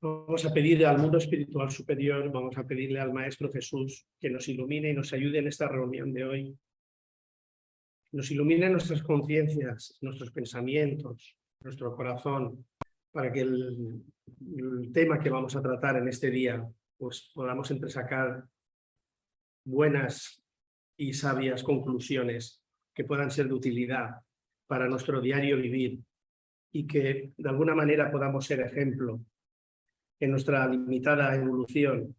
Vamos a pedirle al mundo espiritual superior, vamos a pedirle al Maestro Jesús que nos ilumine y nos ayude en esta reunión de hoy. Nos ilumine nuestras conciencias, nuestros pensamientos, nuestro corazón, para que el tema que vamos a tratar en este día, pues podamos entresacar buenas y sabias conclusiones que puedan ser de utilidad para nuestro diario vivir y que de alguna manera podamos ser ejemplo en nuestra limitada evolución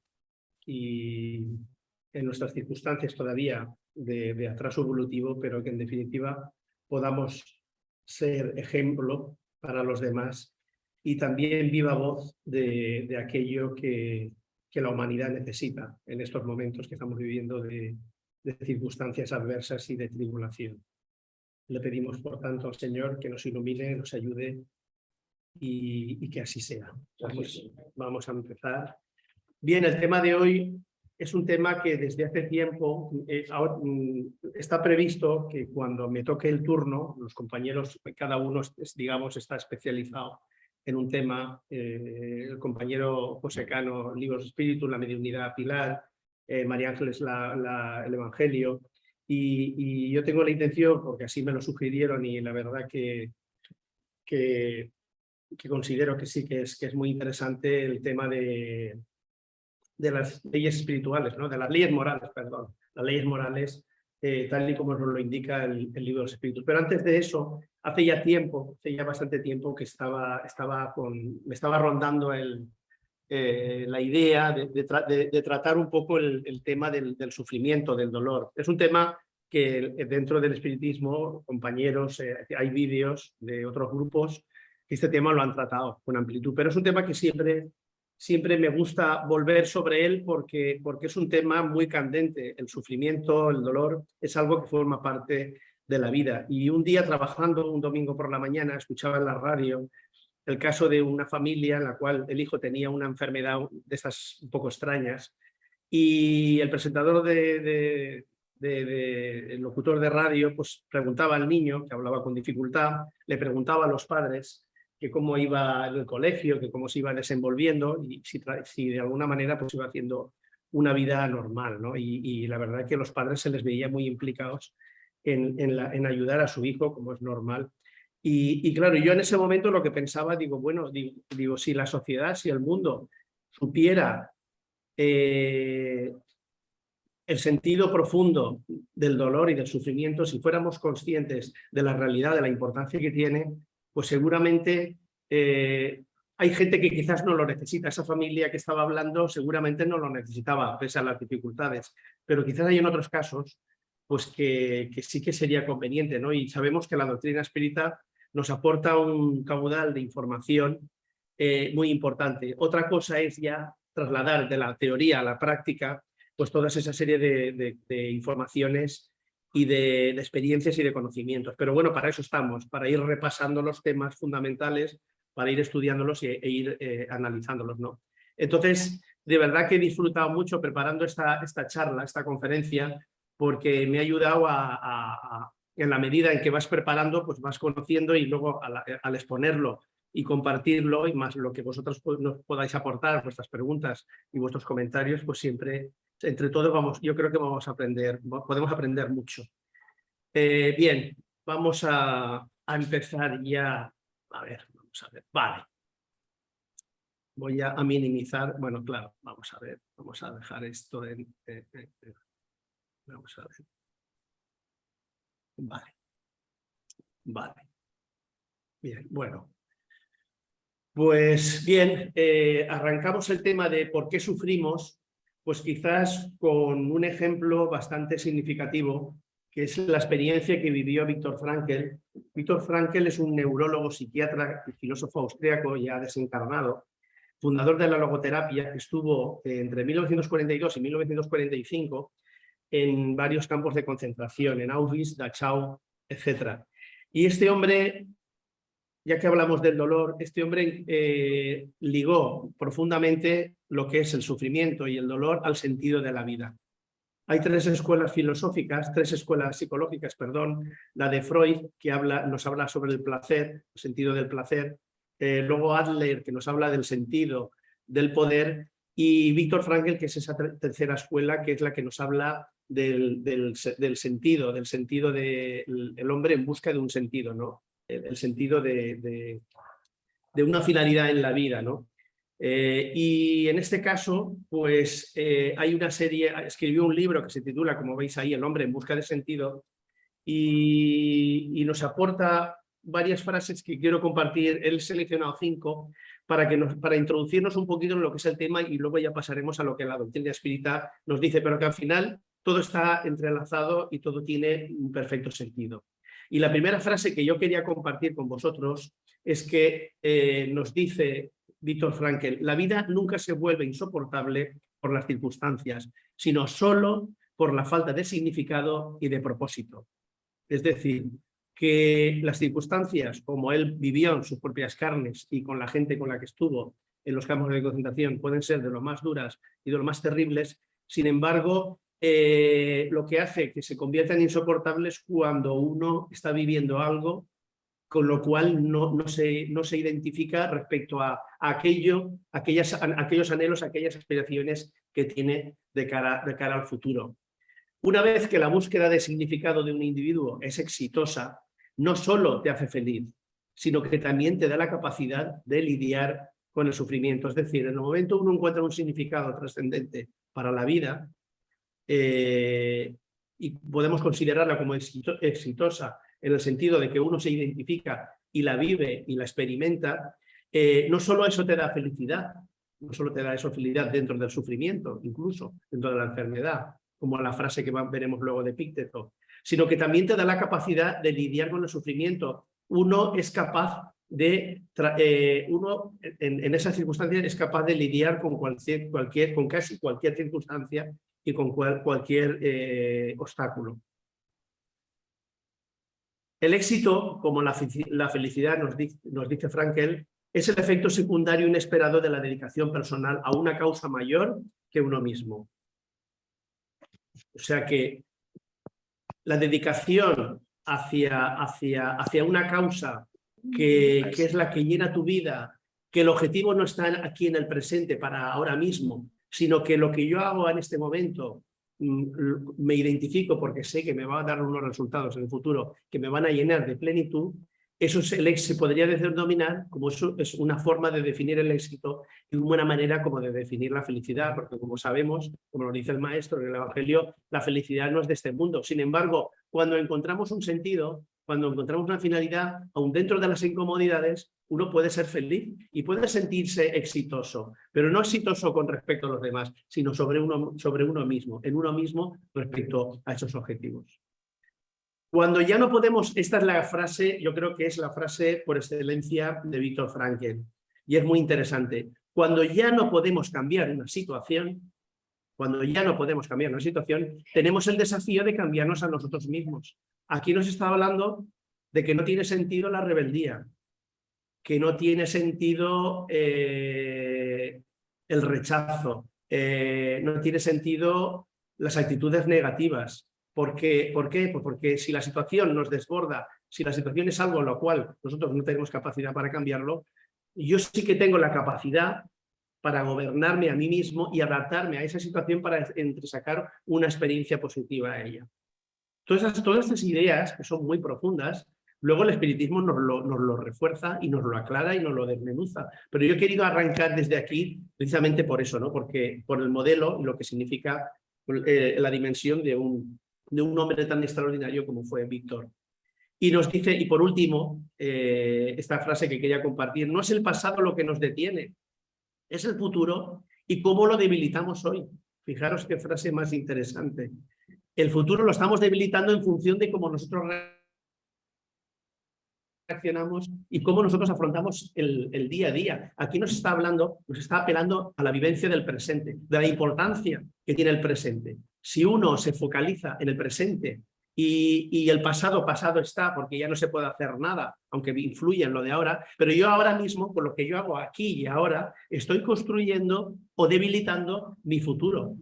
y en nuestras circunstancias todavía de atraso evolutivo, pero que en definitiva podamos ser ejemplo para los demás y también viva voz de aquello que la humanidad necesita en estos momentos que estamos viviendo de circunstancias adversas y de tribulación. Le pedimos, por tanto, al Señor que nos ilumine, nos ayude y que así sea. Vamos a empezar. Bien, el tema de hoy es un tema que desde hace tiempo está previsto que cuando me toque el turno, los compañeros, cada uno, digamos, está especializado en un tema. El compañero José Cano, Libros de Espíritu, la mediunidad Pilar, María Ángeles, el Evangelio. Y yo tengo la intención, porque así me lo sugirieron y la verdad que considero que sí, que es muy interesante el tema de las leyes espirituales, ¿no? De las leyes morales, perdón, las leyes morales, tal y como nos lo indica el libro de los espíritus. Pero antes de eso, hace ya bastante tiempo que me estaba rondando la idea de tratar un poco el tema del sufrimiento, del dolor. Es un tema que dentro del espiritismo, compañeros, hay vídeos de otros grupos que este tema lo han tratado con amplitud, pero es un tema que siempre me gusta volver sobre él porque es un tema muy candente. El sufrimiento, el dolor, es algo que forma parte de la vida. Y un día trabajando, un domingo por la mañana, escuchaba en la radio el caso de una familia en la cual el hijo tenía una enfermedad de esas un poco extrañas y el presentador el locutor de radio pues preguntaba al niño, que hablaba con dificultad, le preguntaba a los padres que cómo iba en el colegio, que cómo se iba desenvolviendo y si de alguna manera pues iba haciendo una vida normal, ¿no? Y la verdad es que los padres se les veía muy implicados en ayudar a su hijo, como es normal. Y claro, yo en ese momento lo que pensaba, digo, bueno, digo si la sociedad, si el mundo supiera el sentido profundo del dolor y del sufrimiento, si fuéramos conscientes de la realidad, de la importancia que tiene, pues seguramente hay gente que quizás no lo necesita. Esa familia que estaba hablando seguramente no lo necesitaba, pese a las dificultades, pero quizás hay en otros casos pues que sí que sería conveniente, ¿no? Y sabemos que la doctrina espírita nos aporta un caudal de información muy importante. Otra cosa es ya trasladar de la teoría a la práctica pues toda esa serie de informaciones y de experiencias y de conocimientos. Pero bueno, para eso estamos, para ir repasando los temas fundamentales, para ir estudiándolos e ir analizándolos, ¿no? Entonces, de verdad que he disfrutado mucho preparando esta charla, esta conferencia, porque me ha ayudado en la medida en que vas preparando, pues vas conociendo y luego al exponerlo y compartirlo, y más lo que vosotros nos podáis aportar, vuestras preguntas y vuestros comentarios, pues siempre, entre todos, yo creo que vamos a aprender, podemos aprender mucho. Bien, vamos a empezar ya. A ver, vamos a ver. Vale. Voy a minimizar. Bueno, claro, vamos a ver. Vamos a dejar esto en... vamos a ver. Vale. Vale. Bien, bueno. Pues bien, arrancamos el tema de por qué sufrimos, pues quizás con un ejemplo bastante significativo, que es la experiencia que vivió Viktor Frankl. Viktor Frankl es un neurólogo, psiquiatra y filósofo austríaco ya desencarnado, fundador de la logoterapia, que estuvo entre 1942 y 1945 en varios campos de concentración, en Auschwitz, Dachau, etc. Y este hombre, ya que hablamos del dolor, este hombre ligó profundamente lo que es el sufrimiento y el dolor al sentido de la vida. Hay tres escuelas filosóficas, tres escuelas psicológicas, perdón. La de Freud, que nos habla sobre el placer, el sentido del placer. Luego Adler, que nos habla del sentido del poder, y Viktor Frankl, que es esa tercera escuela, que es la que nos habla del sentido, del hombre en busca de un sentido, ¿no? El sentido de una finalidad en la vida, ¿no? Y en este caso, pues hay una serie, escribió un libro que se titula, como veis ahí, El hombre en busca de sentido, y nos aporta varias frases que quiero compartir. Él ha seleccionado 5 para introducirnos un poquito en lo que es el tema, y luego ya pasaremos a lo que la doctrina espírita nos dice, pero que al final todo está entrelazado y todo tiene un perfecto sentido. Y la primera frase que yo quería compartir con vosotros es que nos dice Viktor Frankl: la vida nunca se vuelve insoportable por las circunstancias, sino solo por la falta de significado y de propósito. Es decir, que las circunstancias, como él vivió en sus propias carnes y con la gente con la que estuvo en los campos de concentración, pueden ser de lo más duras y de lo más terribles. Sin embargo, lo que hace que se conviertan insoportables cuando uno está viviendo algo con lo cual no se identifica respecto a aquellos anhelos, aquellas aspiraciones que tiene de cara al futuro. Una vez que la búsqueda de significado de un individuo es exitosa, no solo te hace feliz, sino que también te da la capacidad de lidiar con el sufrimiento. Es decir, en el momento uno encuentra un significado trascendente para la vida, y podemos considerarla como exitosa en el sentido de que uno se identifica y la vive y la experimenta, no solo eso te da felicidad, no solo te da eso felicidad dentro del sufrimiento, incluso dentro de la enfermedad, como la frase que veremos luego de Epicteto, sino que también te da la capacidad de lidiar con el sufrimiento. Uno es capaz de, uno en esas circunstancias es capaz de lidiar con casi cualquier circunstancia y con cualquier obstáculo. El éxito, como la felicidad, nos dice Frankl, es el efecto secundario inesperado de la dedicación personal a una causa mayor que uno mismo. O sea que la dedicación hacia una causa que es la que llena tu vida, que el objetivo no está aquí en el presente para ahora mismo, sino que lo que yo hago en este momento me identifico porque sé que me va a dar unos resultados en el futuro que me van a llenar de plenitud. Eso se podría denominar como eso es una forma de definir el éxito y una buena manera como de definir la felicidad, porque como sabemos, como lo dice el maestro en el Evangelio, la felicidad no es de este mundo. Sin embargo, cuando encontramos un sentido, cuando encontramos una finalidad, aun dentro de las incomodidades, uno puede ser feliz y puede sentirse exitoso, pero no exitoso con respecto a los demás, sino sobre uno mismo, en uno mismo respecto a esos objetivos. Cuando ya no podemos, esta es la frase, yo creo que es la frase por excelencia de Viktor Frankl, y es muy interesante. Cuando ya no podemos cambiar una situación, tenemos el desafío de cambiarnos a nosotros mismos. Aquí nos está hablando de que no tiene sentido la rebeldía, que no tiene sentido el rechazo, no tiene sentido las actitudes negativas. ¿Por qué? Pues porque si la situación nos desborda, si la situación es algo en lo cual nosotros no tenemos capacidad para cambiarlo, yo sí que tengo la capacidad para gobernarme a mí mismo y adaptarme a esa situación para entresacar una experiencia positiva a ella. Todas estas ideas, que son muy profundas, luego el espiritismo nos lo refuerza y nos lo aclara y nos lo desmenuza. Pero yo he querido arrancar desde aquí precisamente por eso, ¿no? Porque por el modelo y lo que significa la dimensión de un hombre tan extraordinario como fue Víctor. Y nos dice, y por último, esta frase que quería compartir: no es el pasado lo que nos detiene, es el futuro y cómo lo debilitamos hoy. Fijaros qué frase más interesante. El futuro lo estamos debilitando en función de cómo nosotros reaccionamos y cómo nosotros afrontamos el día a día. Aquí nos está apelando a la vivencia del presente, de la importancia que tiene el presente. Si uno se focaliza en el presente y el pasado está, porque ya no se puede hacer nada, aunque influye en lo de ahora, pero yo ahora mismo, con lo que yo hago aquí y ahora, estoy construyendo o debilitando mi futuro.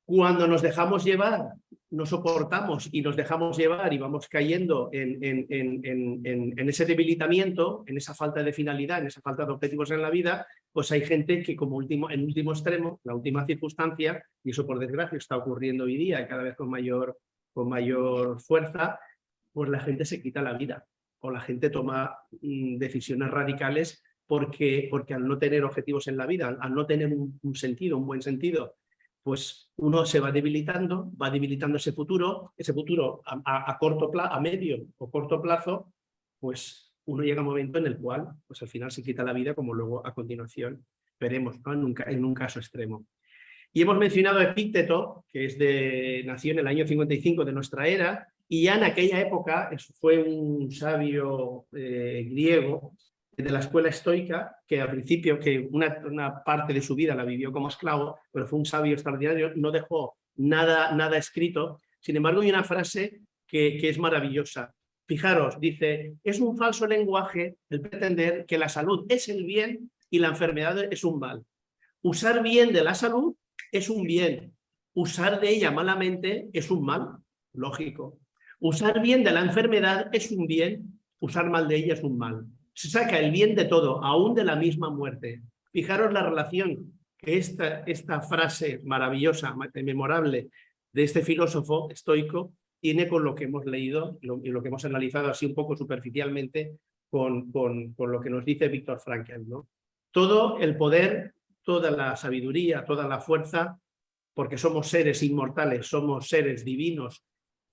Cuando nos dejamos llevar no soportamos y nos dejamos llevar y vamos cayendo en ese debilitamiento, en esa falta de finalidad, en esa falta de objetivos en la vida, pues hay gente que como en último extremo, la última circunstancia, y eso por desgracia está ocurriendo hoy día y cada vez con mayor fuerza, pues la gente se quita la vida o la gente toma decisiones radicales porque al no tener objetivos en la vida, al no tener un sentido, un buen sentido, pues uno se va debilitando ese futuro a corto plazo, a medio o corto plazo, pues uno llega a un momento en el cual pues al final se quita la vida, como luego a continuación veremos, ¿no? en un caso extremo. Y hemos mencionado a Epícteto, que nació en el año 55 de nuestra era, y ya en aquella época fue un sabio griego de la escuela estoica, que al principio, que una parte de su vida la vivió como esclavo, pero fue un sabio extraordinario, no dejó nada escrito. Sin embargo, hay una frase que es maravillosa. Fijaros, dice, es un falso lenguaje el pretender que la salud es el bien y la enfermedad es un mal. Usar bien de la salud es un bien. Usar de ella malamente es un mal, lógico. Usar bien de la enfermedad es un bien, usar mal de ella es un mal. Se saca el bien de todo, aún de la misma muerte. Fijaros la relación que esta frase maravillosa, memorable de este filósofo estoico tiene con lo que hemos leído y lo que hemos analizado así un poco superficialmente con lo que nos dice Viktor Frankl, ¿no? Todo el poder, toda la sabiduría, toda la fuerza, porque somos seres inmortales, somos seres divinos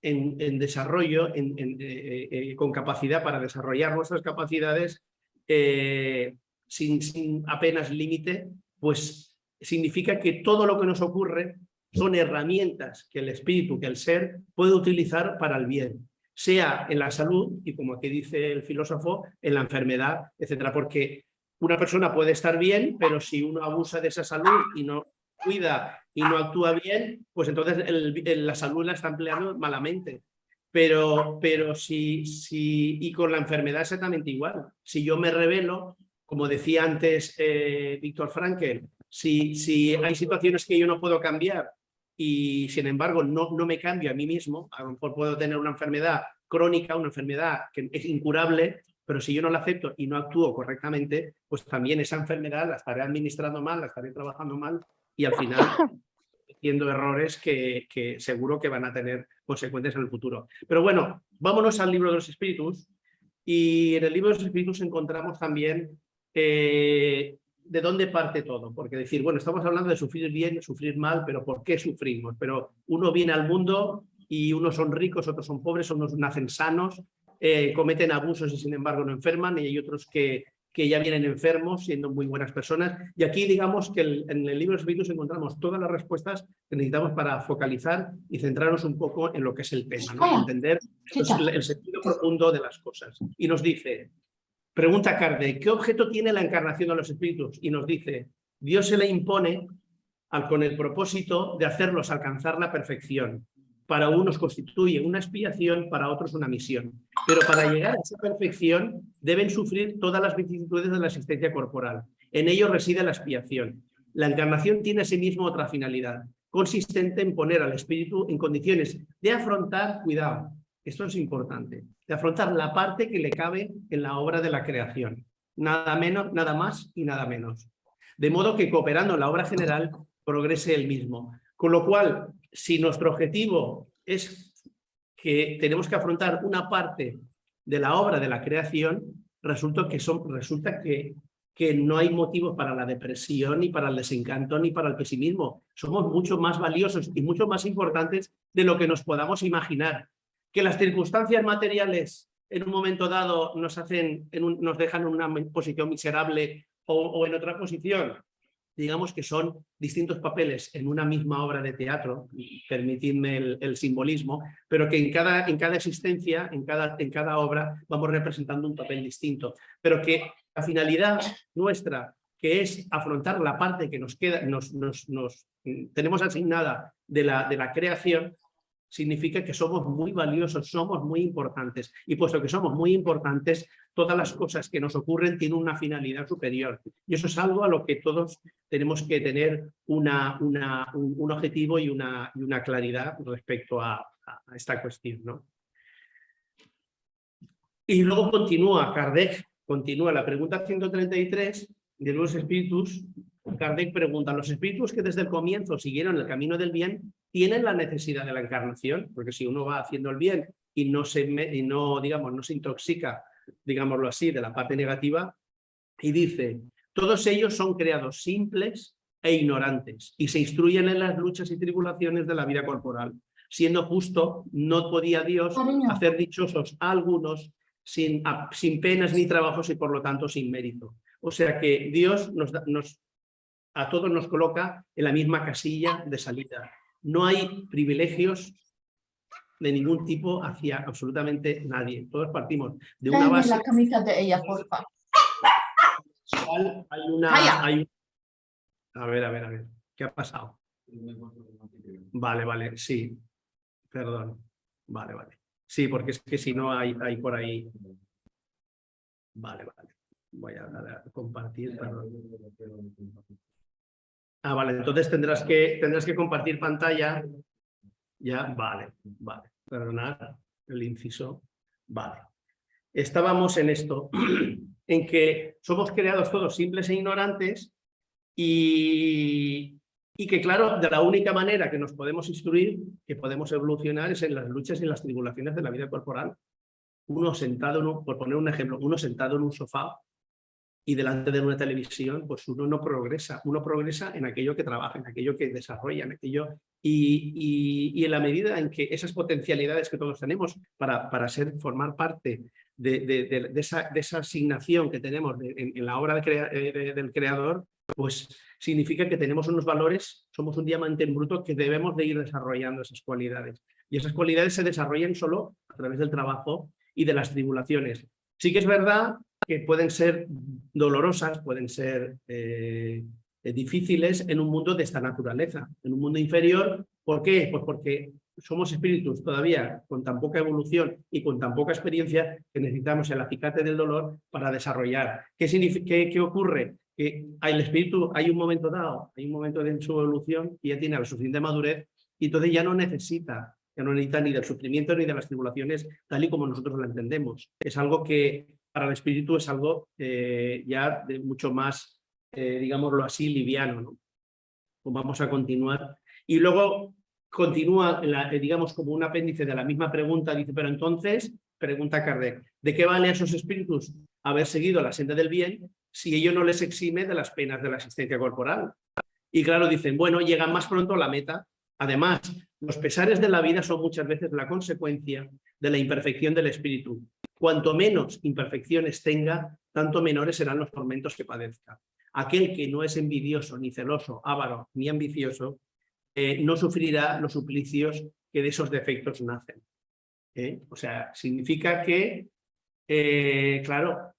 en desarrollo, con capacidad para desarrollar nuestras capacidades sin apenas límite, pues significa que todo lo que nos ocurre son herramientas que el espíritu, que el ser puede utilizar para el bien, sea en la salud y, como aquí dice el filósofo, en la enfermedad, etcétera, porque una persona puede estar bien, pero si uno abusa de esa salud y no cuida y no actúa bien, pues entonces la salud la está empleando malamente. Pero y con la enfermedad exactamente igual. Si yo me rebelo, como decía antes Viktor Frankl, si hay situaciones que yo no puedo cambiar y sin embargo no me cambio a mí mismo, a lo mejor puedo tener una enfermedad crónica, una enfermedad que es incurable, pero si yo no la acepto y no actúo correctamente, pues también esa enfermedad la estaré administrando mal, la estaré trabajando mal y al final haciendo errores que seguro que van a tener consecuencias en el futuro. Pero bueno, vámonos al libro de los espíritus y en el libro de los espíritus encontramos también de dónde parte todo, porque decir, bueno, estamos hablando de sufrir bien, sufrir mal, pero ¿por qué sufrimos? Pero uno viene al mundo y unos son ricos, otros son pobres, unos nacen sanos, cometen abusos y sin embargo no enferman, y hay otros que ya vienen enfermos siendo muy buenas personas. Y aquí digamos que en el libro de los espíritus encontramos todas las respuestas que necesitamos para focalizar y centrarnos un poco en lo que es el tema, ¿no? Entender el sentido profundo de las cosas. Y nos dice, pregunta Kardec, ¿qué objeto tiene la encarnación de los espíritus? Y nos dice, Dios se le impone con el propósito de hacerlos alcanzar la perfección. Para unos constituye una expiación, para otros una misión. Pero para llegar a esa perfección deben sufrir todas las vicisitudes de la existencia corporal. En ello reside la expiación. La encarnación tiene asimismo otra finalidad, consistente en poner al espíritu en condiciones de afrontar, cuidado, esto es importante, de afrontar la parte que le cabe en la obra de la creación. Nada menos, nada más y nada menos. De modo que cooperando en la obra general progrese el mismo. Con lo cual, si nuestro objetivo es que tenemos que afrontar una parte de la obra de la creación, resulta que no hay motivos para la depresión, ni para el desencanto, ni para el pesimismo. Somos mucho más valiosos y mucho más importantes de lo que nos podamos imaginar. Que las circunstancias materiales en un momento dado nos dejan en una posición miserable o en otra posición, digamos que son distintos papeles en una misma obra de teatro, permitidme el simbolismo, pero que en cada existencia, en cada obra, vamos representando un papel distinto. Pero que la finalidad nuestra, que es afrontar la parte que nos queda, tenemos asignada de la creación, significa que somos muy valiosos, somos muy importantes. Y puesto que somos muy importantes, todas las cosas que nos ocurren tienen una finalidad superior. Y eso es algo a lo que todos tenemos que tener un objetivo y una claridad respecto a esta cuestión, ¿no? Y luego Kardec continúa la pregunta 133 de los espíritus. Kardec pregunta: ¿los espíritus que desde el comienzo siguieron el camino del bien tienen la necesidad de la encarnación? Porque si uno va haciendo el bien y no se intoxica, digámoslo así, de la parte negativa, y dice: todos ellos son creados simples e ignorantes y se instruyen en las luchas y tribulaciones de la vida corporal. Siendo justo, no podía Dios hacer dichosos a algunos sin penas ni trabajos y por lo tanto sin mérito. O sea que Dios a todos nos coloca en la misma casilla de salida. No hay privilegios de ningún tipo hacia absolutamente nadie. Todos partimos de una base. La camisa de ella, por favor. A ver. ¿Qué ha pasado? Vale, sí. Perdón. Vale. Sí, porque es que si no hay por ahí. Vale. Voy a compartir. Perdón. Vale, entonces tendrás que compartir pantalla. Ya, vale. Perdonad el inciso. Vale. Estábamos en esto, en que somos creados todos simples e ignorantes y que, claro, de la única manera que nos podemos instruir, que podemos evolucionar, es en las luchas y en las tribulaciones de la vida corporal. Uno sentado, por poner un ejemplo, uno sentado en un sofá y delante de una televisión, pues uno no progresa. Uno progresa en aquello que trabaja, en aquello que desarrolla, en aquello. Y en la medida en que esas potencialidades que todos tenemos para formar parte de esa asignación que tenemos en la obra del creador, pues significa que tenemos unos valores, somos un diamante en bruto que debemos de ir desarrollando esas cualidades. Y esas cualidades se desarrollan solo a través del trabajo y de las tribulaciones. Sí que es verdad que pueden ser dolorosas, pueden ser difíciles en un mundo de esta naturaleza, en un mundo inferior. ¿Por qué? Pues porque somos espíritus todavía con tan poca evolución y con tan poca experiencia que necesitamos el acicate del dolor para desarrollar. ¿Qué ocurre? Que el espíritu hay un momento dado, hay un momento en su evolución y ya tiene la suficiente madurez y entonces ya no necesita ni del sufrimiento ni de las tribulaciones tal y como nosotros la entendemos. Es algo que para el espíritu es algo ya de mucho más, digámoslo así, liviano, ¿no? Pues vamos a continuar. Y luego continúa, digamos, como un apéndice de la misma pregunta, dice: pero entonces, pregunta Kardec, ¿de qué vale a esos espíritus haber seguido la senda del bien si ello no les exime de las penas de la existencia corporal? Y claro, dicen: bueno, llegan más pronto a la meta. Además, los pesares de la vida son muchas veces la consecuencia de la imperfección del espíritu. Cuanto menos imperfecciones tenga, tanto menores serán los tormentos que padezca. Aquel que no es envidioso, ni celoso, avaro, ni ambicioso, no sufrirá los suplicios que de esos defectos nacen. O sea, significa que, claro,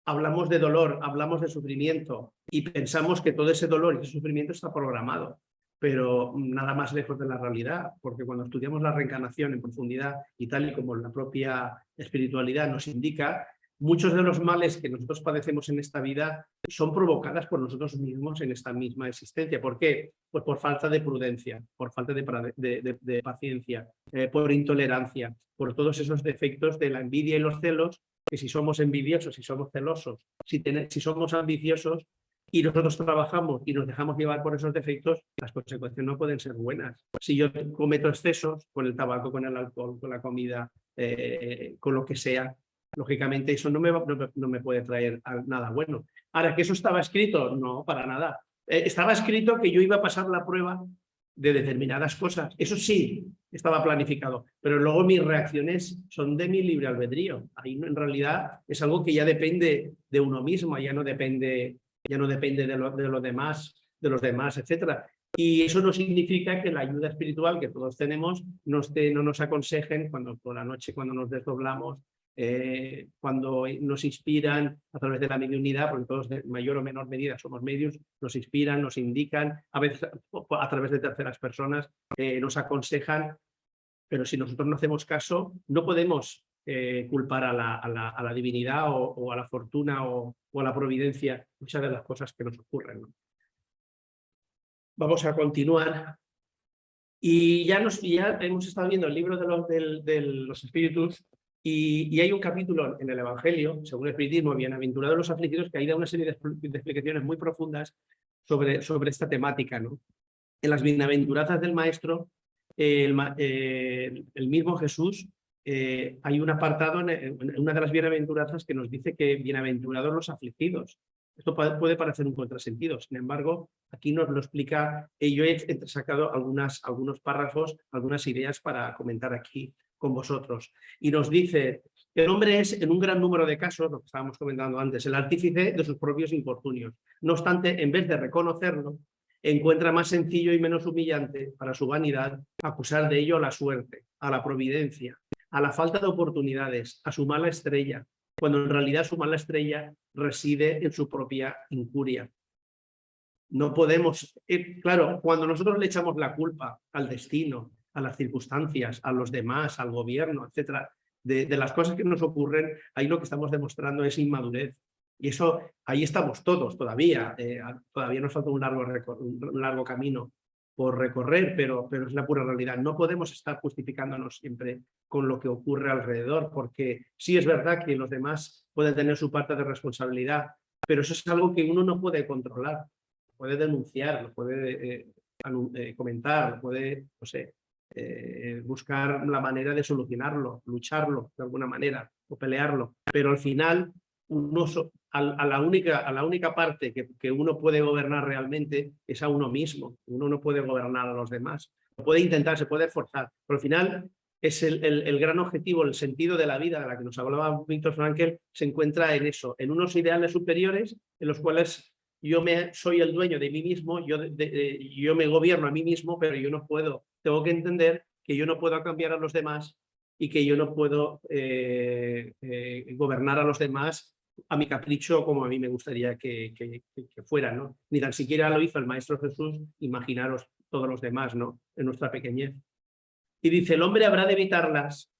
hablamos de dolor, hablamos de sufrimiento y pensamos que todo ese dolor y ese sufrimiento está programado, pero nada más lejos de la realidad, porque cuando estudiamos la reencarnación en profundidad y tal y como la propia espiritualidad nos indica, muchos de los males que nosotros padecemos en esta vida son provocadas por nosotros mismos en esta misma existencia. ¿Por qué? Pues por falta de prudencia, por falta de paciencia, por intolerancia, por todos esos defectos de la envidia y los celos, que si somos envidiosos, si somos celosos, si somos ambiciosos y nosotros trabajamos y nos dejamos llevar por esos defectos, las consecuencias no pueden ser buenas. Si yo cometo excesos con el tabaco, con el alcohol, con la comida, con lo que sea, lógicamente eso no me puede traer nada bueno. Ahora, ¿que eso estaba escrito? No, para nada. Estaba escrito que yo iba a pasar la prueba de determinadas cosas. Eso sí, estaba planificado, pero luego mis reacciones son de mi libre albedrío. Ahí en realidad es algo que ya depende de uno mismo, ya no depende de los demás, etcétera. Y eso no significa que la ayuda espiritual que todos tenemos no nos aconsejen cuando por la noche, cuando nos desdoblamos, cuando nos inspiran a través de la mediunidad, porque todos de mayor o menor medida somos medios, nos inspiran, nos indican, a veces a través de terceras personas, nos aconsejan Pero si nosotros no hacemos caso, no podemos culpar a la divinidad o a la fortuna o a la providencia muchas de las cosas que nos ocurren, ¿no? Vamos a continuar. Y ya hemos estado viendo el libro de los espíritus y hay un capítulo en el Evangelio, según el espiritismo, bienaventurados los afligidos, que ahí da una serie de explicaciones muy profundas sobre esta temática, ¿no? En las bienaventuranzas del Maestro, el mismo Jesús, hay un apartado en una de las bienaventuranzas que nos dice que bienaventurados los afligidos. Esto puede parecer un contrasentido, sin embargo, aquí nos lo explica, y yo he sacado algunos párrafos, algunas ideas para comentar aquí con vosotros. Y nos dice, el hombre es, en un gran número de casos, lo que estábamos comentando antes, el artífice de sus propios infortunios. No obstante, en vez de reconocerlo, encuentra más sencillo y menos humillante para su vanidad acusar de ello a la suerte, a la providencia, a la falta de oportunidades, a su mala estrella, cuando en realidad su mala estrella reside en su propia incuria. No podemos, claro, cuando nosotros le echamos la culpa al destino, a las circunstancias, a los demás, al gobierno, etcétera, de las cosas que nos ocurren, ahí lo que estamos demostrando es inmadurez. Y eso, ahí estamos todos todavía. Todavía nos falta un largo camino por recorrer, pero es la pura realidad. No podemos estar justificándonos siempre con lo que ocurre alrededor, porque sí es verdad que los demás pueden tener su parte de responsabilidad, pero eso es algo que uno no puede controlar. Puede denunciar, lo puede comentar, puede, no sé, buscar la manera de solucionarlo, lucharlo de alguna manera o pelearlo, pero al final a la única parte que uno puede gobernar realmente es a uno mismo. Uno no puede gobernar a los demás. Puede intentar, se puede esforzar, pero al final es el gran objetivo, el sentido de la vida de la que nos hablaba Viktor Frankl, se encuentra en eso, en unos ideales superiores en los cuales yo soy el dueño de mí mismo, yo me gobierno a mí mismo, pero yo no puedo, tengo que entender que yo no puedo cambiar a los demás y que yo no puedo gobernar a los demás a mi capricho como a mí me gustaría que fuera, ¿no? Ni tan siquiera lo hizo el Maestro Jesús, imaginaros todos los demás, ¿no? En nuestra pequeñez. Y dice, el hombre habrá de evitar las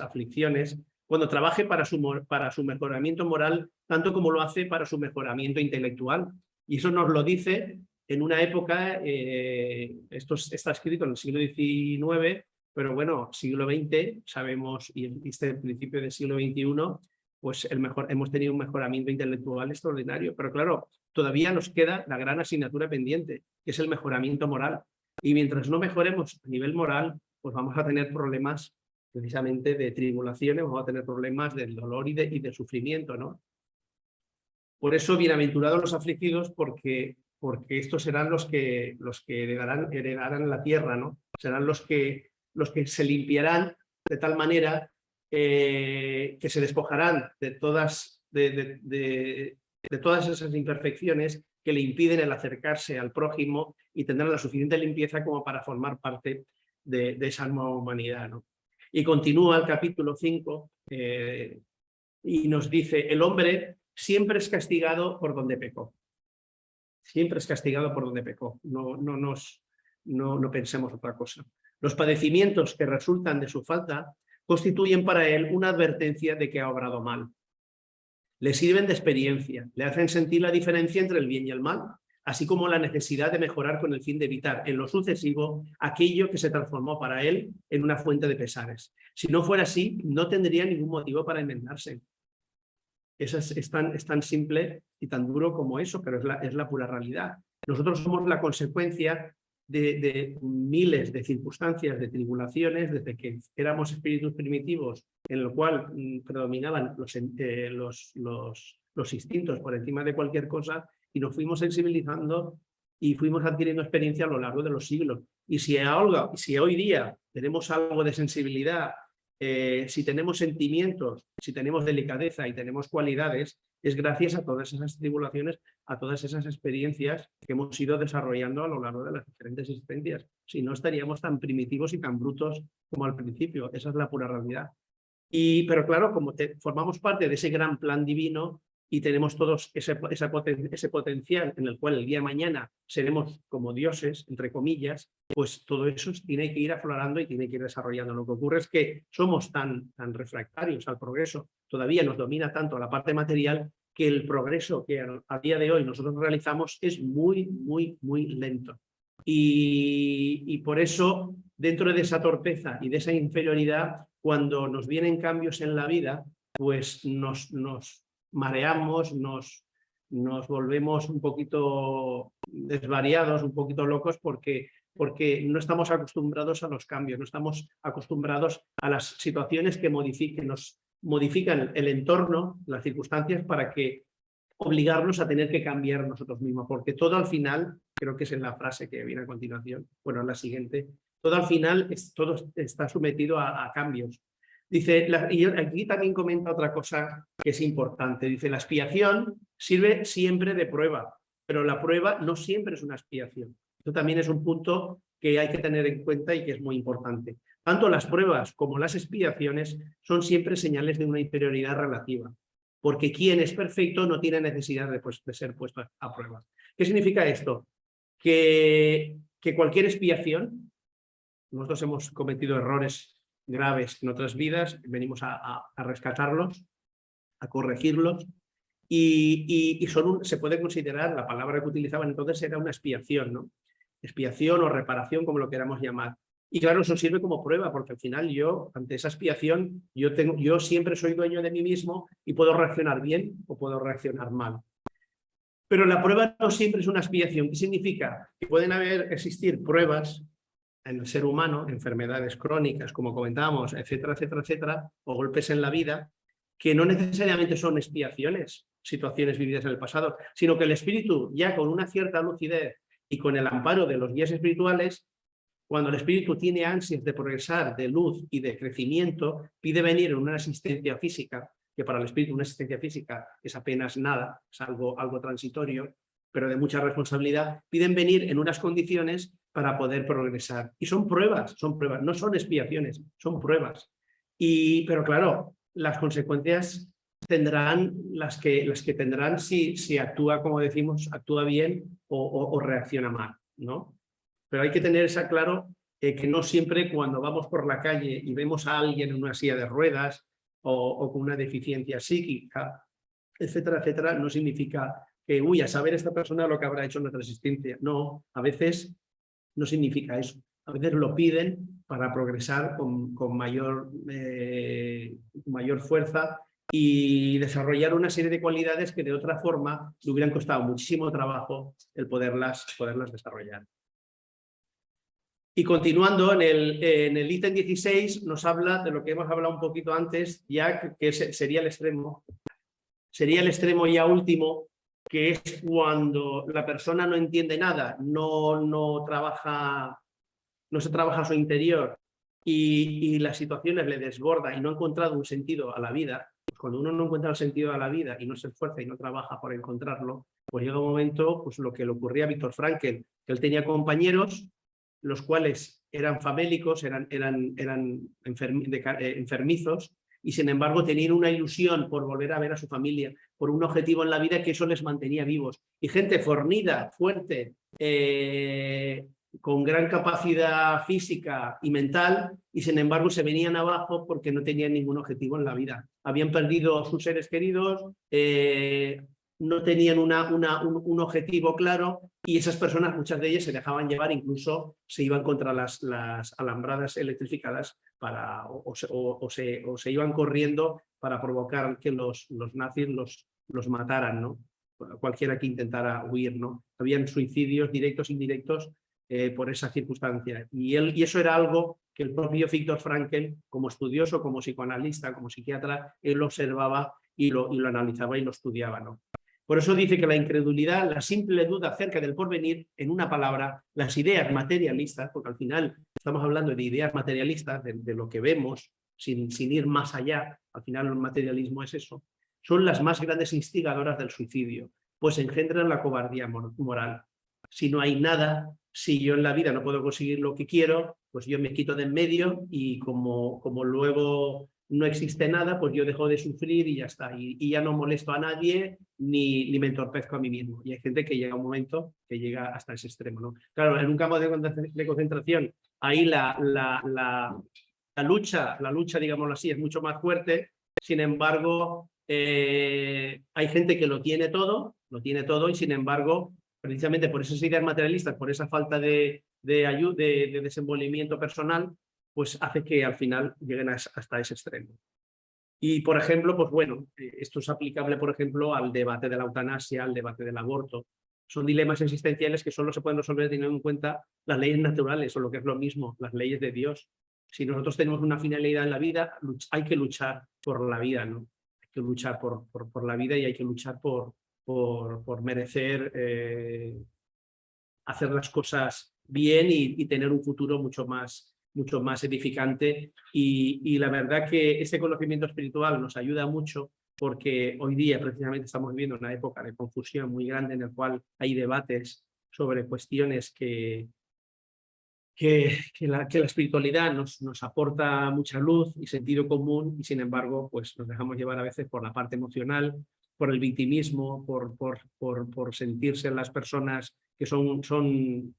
aflicciones cuando trabaje para su mejoramiento moral, tanto como lo hace para su mejoramiento intelectual. Y eso nos lo dice en una época, esto está escrito en el siglo XIX, pero bueno, siglo XX, sabemos, y este principio del siglo XXI, pues hemos tenido un mejoramiento intelectual extraordinario. Pero claro, todavía nos queda la gran asignatura pendiente, que es el mejoramiento moral. Y mientras no mejoremos a nivel moral, pues vamos a tener problemas precisamente de tribulaciones, vamos a tener problemas del dolor y de sufrimiento, ¿no? Por eso, bienaventurados los afligidos, porque estos serán los que heredarán la tierra, ¿no? Serán los que se limpiarán de tal manera que se despojarán de todas esas imperfecciones que le impiden el acercarse al prójimo y tendrán la suficiente limpieza como para formar parte de esa nueva humanidad, ¿no? Y continúa el capítulo 5 y nos dice, el hombre siempre es castigado por donde pecó. Siempre es castigado por donde pecó. No pensemos otra cosa. Los padecimientos que resultan de su falta constituyen para él una advertencia de que ha obrado mal. Le sirven de experiencia, le hacen sentir la diferencia entre el bien y el mal, así como la necesidad de mejorar con el fin de evitar en lo sucesivo aquello que se transformó para él en una fuente de pesares. Si no fuera así, no tendría ningún motivo para enmendarse. Es tan simple y tan duro como eso, pero es la pura realidad. Nosotros somos la consecuencia de miles de circunstancias, de tribulaciones, desde que éramos espíritus primitivos, en lo cual predominaban los instintos por encima de cualquier cosa, y nos fuimos sensibilizando y fuimos adquiriendo experiencia a lo largo de los siglos. Y si hoy día tenemos algo de sensibilidad, si tenemos sentimientos, si tenemos delicadeza y tenemos cualidades, es gracias a todas esas tribulaciones, a todas esas experiencias que hemos ido desarrollando a lo largo de las diferentes existencias. Si no, estaríamos tan primitivos y tan brutos como al principio. Esa es la pura realidad. Pero claro, como formamos parte de ese gran plan divino, y tenemos todos ese potencial en el cual el día de mañana seremos como dioses, entre comillas, pues todo eso tiene que ir aflorando y tiene que ir desarrollando. Lo que ocurre es que somos tan refractarios al progreso, todavía nos domina tanto la parte material, que el progreso que a día de hoy nosotros realizamos es muy, muy, muy lento. Y por eso, dentro de esa torpeza y de esa inferioridad, cuando nos vienen cambios en la vida, pues nos mareamos, nos volvemos un poquito desvariados, un poquito locos, porque no estamos acostumbrados a los cambios, no estamos acostumbrados a las situaciones que nos modifican el entorno, las circunstancias, para que obligarnos a tener que cambiar nosotros mismos, porque todo al final, creo que es en la frase que viene a continuación, bueno, en la siguiente, todo al final todo está sometido a cambios. Dice, y aquí también comenta otra cosa que es importante, dice, la expiación sirve siempre de prueba, pero la prueba no siempre es una expiación. Esto también es un punto que hay que tener en cuenta y que es muy importante. Tanto las pruebas como las expiaciones son siempre señales de una inferioridad relativa, porque quien es perfecto no tiene necesidad de ser puesto a prueba. ¿Qué significa esto? Que cualquier expiación, nosotros hemos cometido errores graves en otras vidas, venimos a rescatarlos, a corregirlos, y se puede considerar, la palabra que utilizaban entonces era una expiación, ¿no? Expiación o reparación, como lo queramos llamar. Y claro, eso sirve como prueba, porque al final yo, ante esa expiación, yo siempre soy dueño de mí mismo y puedo reaccionar bien o puedo reaccionar mal. Pero la prueba no siempre es una expiación. ¿Qué significa? Que pueden existir pruebas en el ser humano, enfermedades crónicas, como comentábamos, etcétera, etcétera, etcétera, o golpes en la vida, que no necesariamente son expiaciones, situaciones vividas en el pasado, sino que el espíritu, ya con una cierta lucidez y con el amparo de los guías espirituales, cuando el espíritu tiene ansias de progresar, de luz y de crecimiento, pide venir en una asistencia física, que para el espíritu una asistencia física es apenas nada, es algo transitorio, pero de mucha responsabilidad, piden venir en unas condiciones para poder progresar. Y son pruebas, no son expiaciones, son pruebas. Pero claro, las consecuencias tendrán las que tendrán si actúa, como decimos, actúa bien o reacciona mal, ¿no? Pero hay que tener claro que no siempre cuando vamos por la calle y vemos a alguien en una silla de ruedas o con una deficiencia psíquica, etcétera, etcétera, no significa que, a saber esta persona lo que habrá hecho en nuestra existencia. No, a veces no significa eso. A veces lo piden para progresar con mayor fuerza y desarrollar una serie de cualidades que de otra forma le hubieran costado muchísimo trabajo el poderlas desarrollar. Y continuando, en el ítem 16 nos habla de lo que hemos hablado un poquito antes, ya que sería el extremo ya último, que es cuando la persona no entiende nada, no se trabaja su interior y las situaciones le desbordan y no ha encontrado un sentido a la vida. Cuando uno no encuentra el sentido a la vida y no se esfuerza y no trabaja por encontrarlo, pues llega un momento, pues lo que le ocurría a Viktor Frankl, que él tenía compañeros los cuales eran famélicos, eran enfermizos, y sin embargo tenían una ilusión por volver a ver a su familia, por un objetivo en la vida que eso les mantenía vivos. Y gente fornida, fuerte, con gran capacidad física y mental, y sin embargo se venían abajo porque no tenían ningún objetivo en la vida. Habían perdido a sus seres queridos, no tenían un objetivo claro, y esas personas, muchas de ellas, se dejaban llevar, incluso se iban contra las alambradas electrificadas o se iban corriendo para provocar que los nazis los mataran, ¿no? Cualquiera que intentara huir, ¿no? Habían suicidios directos e indirectos por esa circunstancia. Y eso era algo que el propio Viktor Frankl, como estudioso, como psicoanalista, como psiquiatra, él lo observaba y lo analizaba y lo estudiaba, ¿no? Por eso dice que la incredulidad, la simple duda acerca del porvenir, en una palabra, las ideas materialistas, porque al final estamos hablando de ideas materialistas, de lo que vemos, sin ir más allá, al final el materialismo es eso, son las más grandes instigadoras del suicidio, pues engendran la cobardía moral. Si no hay nada, si yo en la vida no puedo conseguir lo que quiero, pues yo me quito de en medio y como luego no existe nada, pues yo dejo de sufrir y ya está. Y ya no molesto a nadie ni me entorpezco a mí mismo. Y hay gente que llega a un momento que llega hasta ese extremo, ¿no? Claro, en un campo de concentración, ahí la lucha, digámoslo así, es mucho más fuerte. Sin embargo, hay gente que lo tiene todo y sin embargo, precisamente por esas ideas materialistas, por esa falta de ayuda, de desenvolvimiento personal, pues hace que al final lleguen hasta ese extremo. Y, por ejemplo, pues bueno, esto es aplicable, por ejemplo, al debate de la eutanasia, al debate del aborto. Son dilemas existenciales que solo se pueden resolver teniendo en cuenta las leyes naturales o lo que es lo mismo, las leyes de Dios. Si nosotros tenemos una finalidad en la vida, hay que luchar por la vida, ¿no? Hay que luchar por la vida y hay que luchar por merecer hacer las cosas bien y tener un futuro mucho más edificante. Y la verdad que este conocimiento espiritual nos ayuda mucho porque hoy día precisamente estamos viviendo una época de confusión muy grande en el cual hay debates sobre cuestiones que la espiritualidad nos aporta mucha luz y sentido común y sin embargo pues nos dejamos llevar a veces por la parte emocional, por el victimismo, por sentirse las personas que son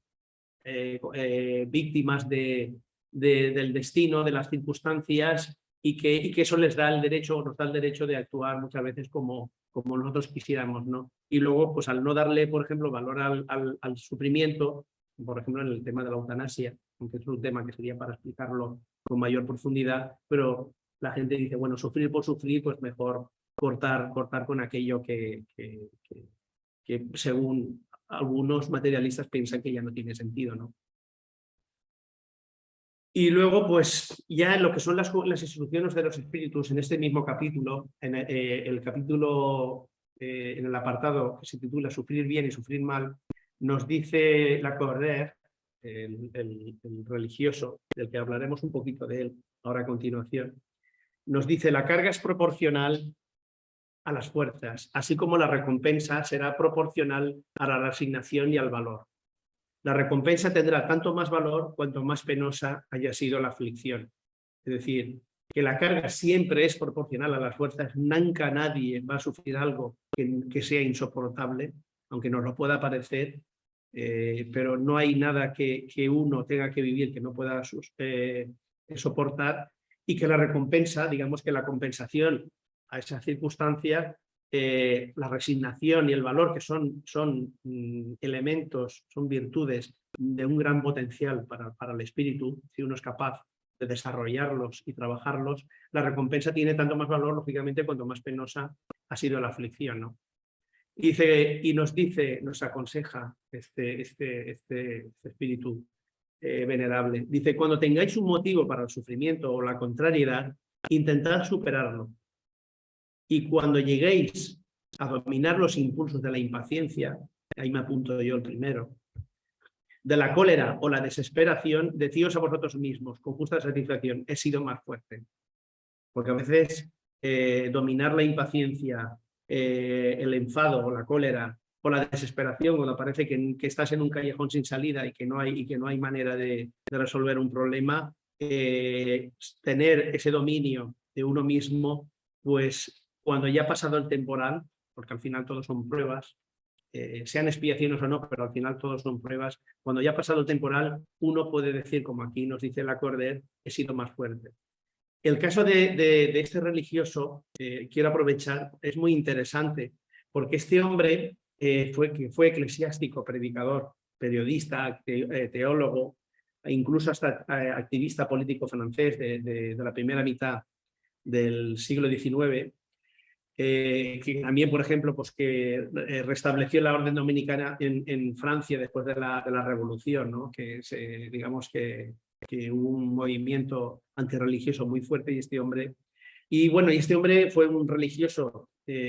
víctimas del destino, de las circunstancias y que eso les da el derecho, nos da el derecho de actuar muchas veces como nosotros quisiéramos, ¿no? Y luego, pues al no darle, por ejemplo, valor al sufrimiento, por ejemplo, en el tema de la eutanasia, aunque es un tema que sería para explicarlo con mayor profundidad, pero la gente dice, bueno, sufrir por sufrir, pues mejor cortar con aquello que según algunos materialistas piensan que ya no tiene sentido, ¿no? Y luego, pues ya en lo que son las instrucciones de los espíritus, en este mismo capítulo, en el capítulo, en el apartado que se titula Sufrir bien y sufrir mal, nos dice Lacordaire, el religioso, del que hablaremos un poquito de él ahora a continuación, nos dice: la carga es proporcional a las fuerzas, así como la recompensa será proporcional a la resignación y al valor. La recompensa tendrá tanto más valor cuanto más penosa haya sido la aflicción. Es decir, que la carga siempre es proporcional a las fuerzas, nunca nadie va a sufrir algo que sea insoportable, aunque nos lo pueda parecer, pero no hay nada que uno tenga que vivir que no pueda soportar, y que la recompensa, digamos que la compensación a esa circunstancia, la resignación y el valor, que son elementos, son virtudes de un gran potencial para el espíritu, si uno es capaz de desarrollarlos y trabajarlos, la recompensa tiene tanto más valor, lógicamente, cuanto más penosa ha sido la aflicción, ¿no? Y nos aconseja este espíritu venerable. Dice: cuando tengáis un motivo para el sufrimiento o la contrariedad, intentad superarlo. Y cuando lleguéis a dominar los impulsos de la impaciencia, ahí me apunto yo el primero, de la cólera o la desesperación, decíos a vosotros mismos con justa satisfacción: he sido más fuerte. Porque a veces dominar la impaciencia, el enfado o la cólera o la desesperación, cuando parece que estás en un callejón sin salida y que no hay manera de resolver un problema, tener ese dominio de uno mismo, pues cuando ya ha pasado el temporal, porque al final todos son pruebas, sean expiaciones o no, pero al final todos son pruebas, cuando ya ha pasado el temporal, uno puede decir, como aquí nos dice Lacordaire, he sido más fuerte. El caso de este religioso, quiero aprovechar, es muy interesante, porque este hombre fue eclesiástico, predicador, periodista, teólogo, e incluso hasta activista político francés de la primera mitad del siglo XIX, que también, por ejemplo, pues que restableció la orden dominicana en Francia después de la Revolución, ¿no? Que digamos que hubo un movimiento antirreligioso muy fuerte y este hombre fue un religioso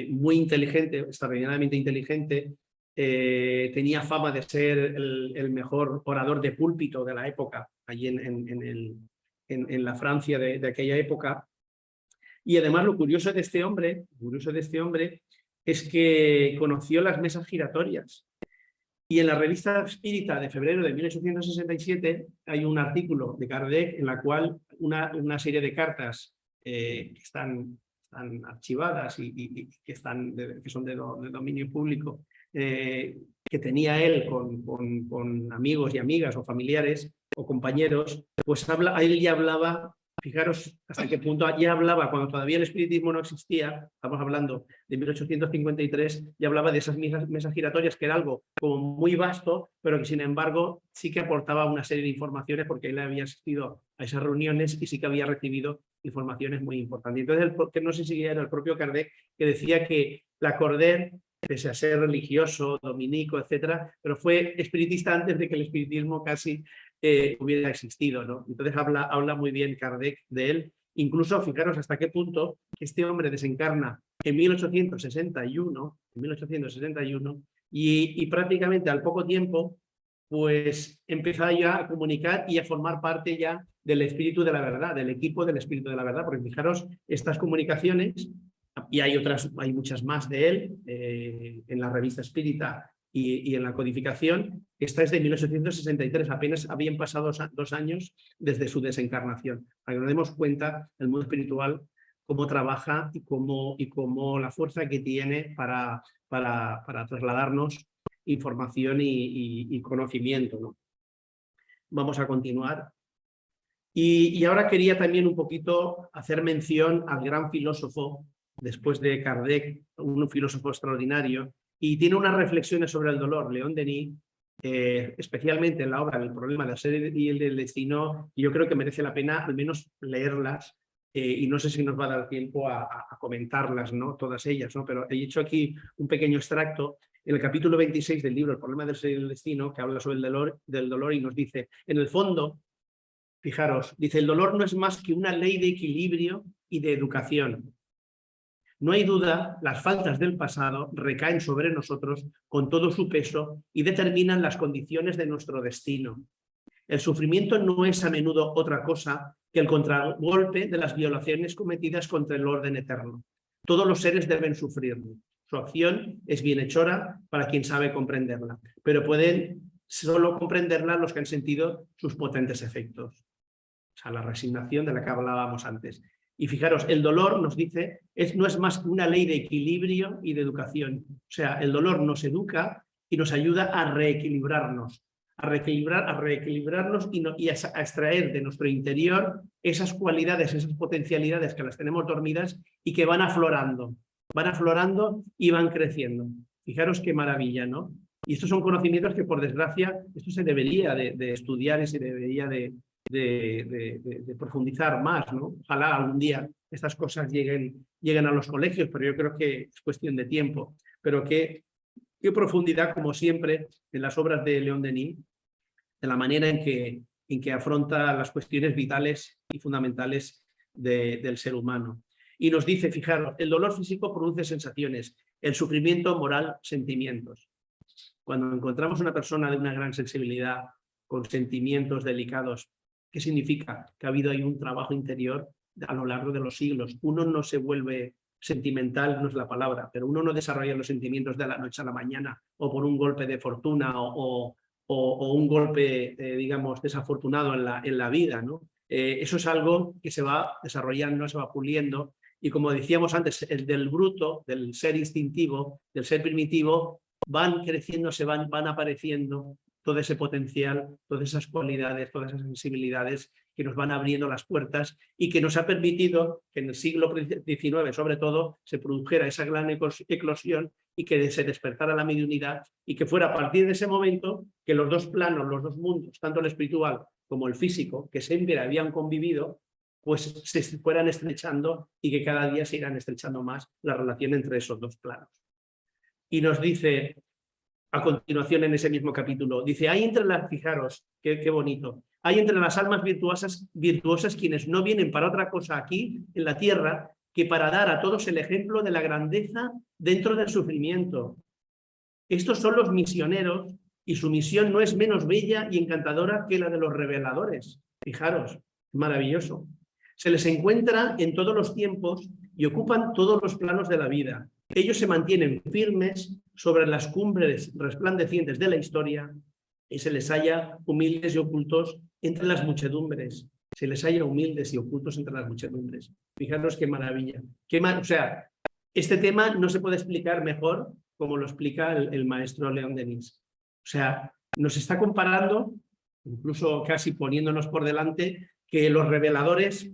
muy inteligente, extraordinariamente inteligente, tenía fama de ser el mejor orador de púlpito de la época, allí en la Francia de aquella época. Y además lo curioso de este hombre es que conoció las mesas giratorias. Y en la revista Espírita de febrero de 1867 hay un artículo de Kardec en la cual una serie de cartas que están archivadas y que son de dominio público, que tenía él con amigos y amigas o familiares o compañeros, pues él ya hablaba, fijaros hasta qué punto, ya hablaba cuando todavía el espiritismo no existía, estamos hablando de 1853, ya hablaba de esas mesas giratorias, que era algo como muy vasto, pero que sin embargo sí que aportaba una serie de informaciones, porque él había asistido a esas reuniones y sí que había recibido informaciones muy importantes. Entonces, que no sé si era el propio Kardec que decía que Lacordaire, pese a ser religioso, dominico, etcétera, pero fue espiritista antes de que el espiritismo casi hubiera existido, ¿no? Entonces habla muy bien Kardec de él. Incluso, fijaros hasta qué punto este hombre desencarna en 1861, y prácticamente al poco tiempo pues empezó ya a comunicar y a formar parte ya del espíritu de la verdad, del equipo del espíritu de la verdad, porque fijaros, estas comunicaciones, y hay muchas más de él en la revista Espírita y en la codificación, esta es de 1863, apenas habían pasado 2 años desde su desencarnación, para que nos demos cuenta del mundo espiritual, cómo trabaja y cómo la fuerza que tiene para trasladarnos información y conocimiento, ¿no? Vamos a continuar. Y ahora quería también un poquito hacer mención al gran filósofo, después de Kardec, un filósofo extraordinario, y tiene unas reflexiones sobre el dolor, León Denis, especialmente en la obra El problema del ser y el del destino, y yo creo que merece la pena al menos leerlas, y no sé si nos va a dar tiempo a comentarlas, ¿no? Todas ellas, ¿no? Pero he hecho aquí un pequeño extracto en el capítulo 26 del libro El problema del ser y el destino, que habla sobre del dolor y nos dice, en el fondo, fijaros, dice, el dolor no es más que una ley de equilibrio y de educación. No hay duda, las faltas del pasado recaen sobre nosotros con todo su peso y determinan las condiciones de nuestro destino. El sufrimiento no es a menudo otra cosa que el contragolpe de las violaciones cometidas contra el orden eterno. Todos los seres deben sufrirlo. Su acción es bienhechora para quien sabe comprenderla, pero pueden solo comprenderla los que han sentido sus potentes efectos. O sea, la resignación de la que hablábamos antes. Y fijaros, el dolor nos dice, no es más que una ley de equilibrio y de educación. O sea, el dolor nos educa y nos ayuda a reequilibrarnos, a reequilibrarnos y a extraer de nuestro interior esas cualidades, esas potencialidades que las tenemos dormidas y que van aflorando y van creciendo. Fijaros qué maravilla, ¿no? Y estos son conocimientos que, por desgracia, esto se debería de estudiar y se debería de profundizar más, ¿no? Ojalá algún día estas cosas lleguen a los colegios, pero yo creo que es cuestión de tiempo. Pero qué profundidad, como siempre, en las obras de León Denis, de la manera en que afronta las cuestiones vitales y fundamentales del ser humano. Y nos dice, fijaros, el dolor físico produce sensaciones, el sufrimiento moral, sentimientos. Cuando encontramos una persona de una gran sensibilidad, con sentimientos delicados, ¿qué significa? Que ha habido ahí un trabajo interior a lo largo de los siglos. Uno no se vuelve sentimental, no es la palabra, pero uno no desarrolla los sentimientos de la noche a la mañana o por un golpe de fortuna o un golpe, digamos, desafortunado en la vida, ¿no? Eso es algo que se va desarrollando, se va puliendo, y como decíamos antes, el del bruto, del ser instintivo, del ser primitivo, van creciendo, van apareciendo todo ese potencial, todas esas cualidades, todas esas sensibilidades que nos van abriendo las puertas y que nos ha permitido que en el siglo XIX, sobre todo, se produjera esa gran eclosión y que se despertara la mediunidad, y que fuera a partir de ese momento que los dos planos, los dos mundos, tanto el espiritual como el físico, que siempre habían convivido, pues se fueran estrechando y que cada día se irán estrechando más la relación entre esos dos planos. Y nos dice a continuación en ese mismo capítulo, dice, hay entre las, fijaros, qué bonito, hay entre las almas virtuosas quienes no vienen para otra cosa aquí, en la tierra, que para dar a todos el ejemplo de la grandeza dentro del sufrimiento. Estos son los misioneros y su misión no es menos bella y encantadora que la de los reveladores. Fijaros, maravilloso. Se les encuentra en todos los tiempos y ocupan todos los planos de la vida. Ellos se mantienen firmes sobre las cumbres resplandecientes de la historia y se les halla humildes y ocultos entre las muchedumbres. se les halla humildes y ocultos entre las muchedumbres. Fijaros qué maravilla. O sea, este tema no se puede explicar mejor como lo explica el maestro León Denis. O sea, nos está comparando, incluso casi poniéndonos por delante, que los reveladores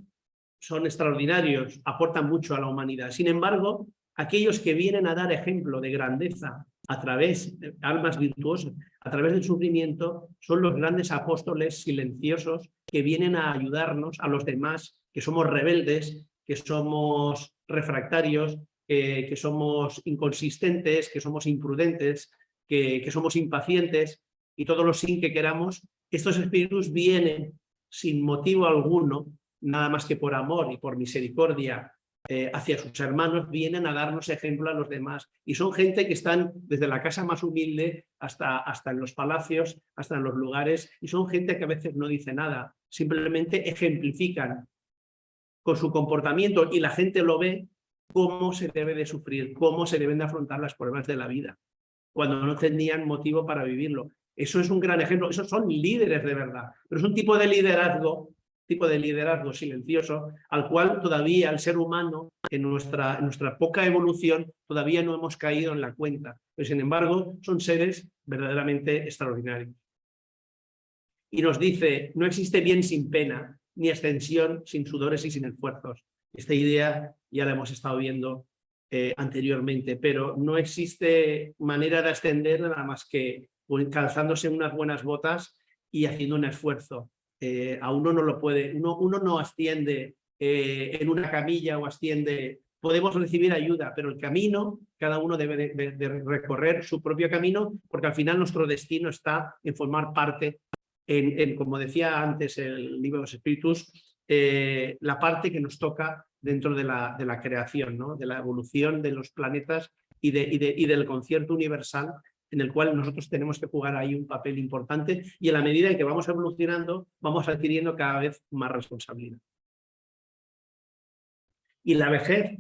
son extraordinarios, aportan mucho a la humanidad. Sin embargo, aquellos que vienen a dar ejemplo de grandeza a través de almas virtuosas, a través del sufrimiento, son los grandes apóstoles silenciosos que vienen a ayudarnos a los demás, que somos rebeldes, que somos refractarios, que somos inconsistentes, que somos imprudentes, que somos impacientes y todos los sin que queramos. Estos espíritus vienen sin motivo alguno, nada más que por amor y por misericordia hacia sus hermanos, vienen a darnos ejemplo a los demás. Y son gente que están desde la casa más humilde hasta en los palacios, hasta en los lugares, y son gente que a veces no dice nada, simplemente ejemplifican con su comportamiento, y la gente lo ve, cómo se debe de sufrir, cómo se deben de afrontar las pruebas de la vida, cuando no tenían motivo para vivirlo. Eso es un gran ejemplo, esos son líderes de verdad, pero es un tipo de liderazgo silencioso, al cual todavía el ser humano, en nuestra poca evolución, todavía no hemos caído en la cuenta. Pero, sin embargo, son seres verdaderamente extraordinarios. Y nos dice, no existe bien sin pena, ni ascensión sin sudores y sin esfuerzos. Esta idea ya la hemos estado viendo anteriormente, pero no existe manera de ascender nada más que calzándose unas buenas botas y haciendo un esfuerzo. A uno no lo puede, uno no asciende en una camilla o asciende, podemos recibir ayuda, pero el camino, cada uno debe de recorrer su propio camino, porque al final nuestro destino está en formar parte, como decía antes el libro de los Espíritus, la parte que nos toca dentro de la creación, ¿no? De la evolución de los planetas y del concierto universal, en el cual nosotros tenemos que jugar ahí un papel importante, y en la medida en que vamos evolucionando, vamos adquiriendo cada vez más responsabilidad. Y la vejez,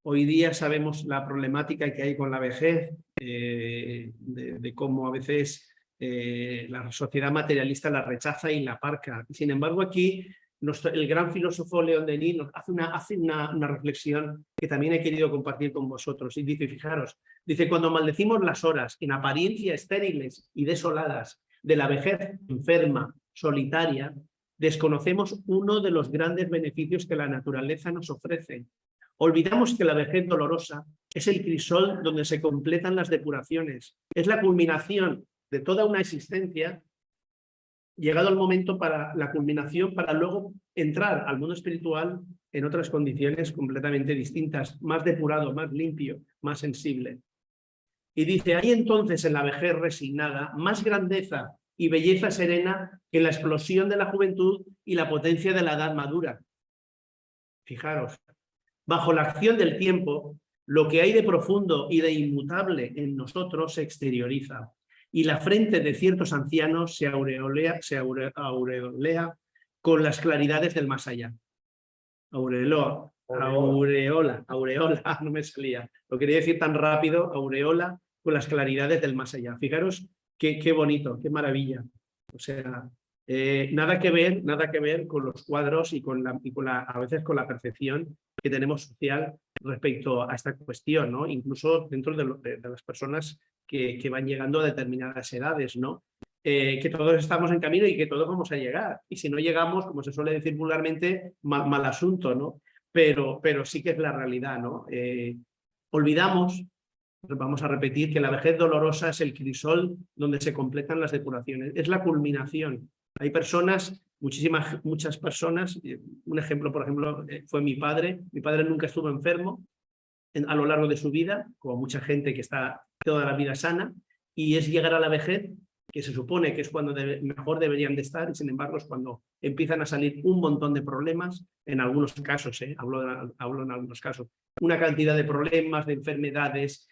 hoy día sabemos la problemática que hay con la vejez, de cómo a veces la sociedad materialista la rechaza y la aparca. Sin embargo, aquí el gran filósofo León Denis nos hace una reflexión que también he querido compartir con vosotros. Y dice, fijaros, dice, cuando maldecimos las horas en apariencia estériles y desoladas de la vejez enferma, solitaria, desconocemos uno de los grandes beneficios que la naturaleza nos ofrece. Olvidamos que la vejez dolorosa es el crisol donde se completan las depuraciones. Es la culminación de toda una existencia, llegado el momento para la culminación, para luego entrar al mundo espiritual en otras condiciones completamente distintas, más depurado, más limpio, más sensible. Y dice, hay entonces en la vejez resignada más grandeza y belleza serena que la explosión de la juventud y la potencia de la edad madura. Fijaros, bajo la acción del tiempo, lo que hay de profundo y de inmutable en nosotros se exterioriza, y la frente de ciertos ancianos se aureolea con las claridades del más allá. Aureola, no me salía. Lo quería decir tan rápido, aureola con las claridades del más allá. Fijaros qué bonito, qué maravilla. O sea, nada que ver con los cuadros y a veces con la percepción que tenemos social respecto a esta cuestión, ¿no? Incluso dentro de las personas que van llegando a determinadas edades, ¿no? Que todos estamos en camino y que todos vamos a llegar. Y si no llegamos, como se suele decir vulgarmente, mal asunto, ¿no? Pero sí que es la realidad, ¿no? Olvidamos, vamos a repetir, que la vejez dolorosa es el crisol donde se completan las depuraciones. Es la culminación. Hay personas, muchas personas, un ejemplo, por ejemplo, fue mi padre. Mi padre nunca estuvo enfermo a lo largo de su vida, como mucha gente que está toda la vida sana, y es llegar a la vejez, que se supone que es cuando mejor deberían de estar, y sin embargo es cuando empiezan a salir un montón de problemas, en algunos casos, hablo en algunos casos, una cantidad de problemas, de enfermedades,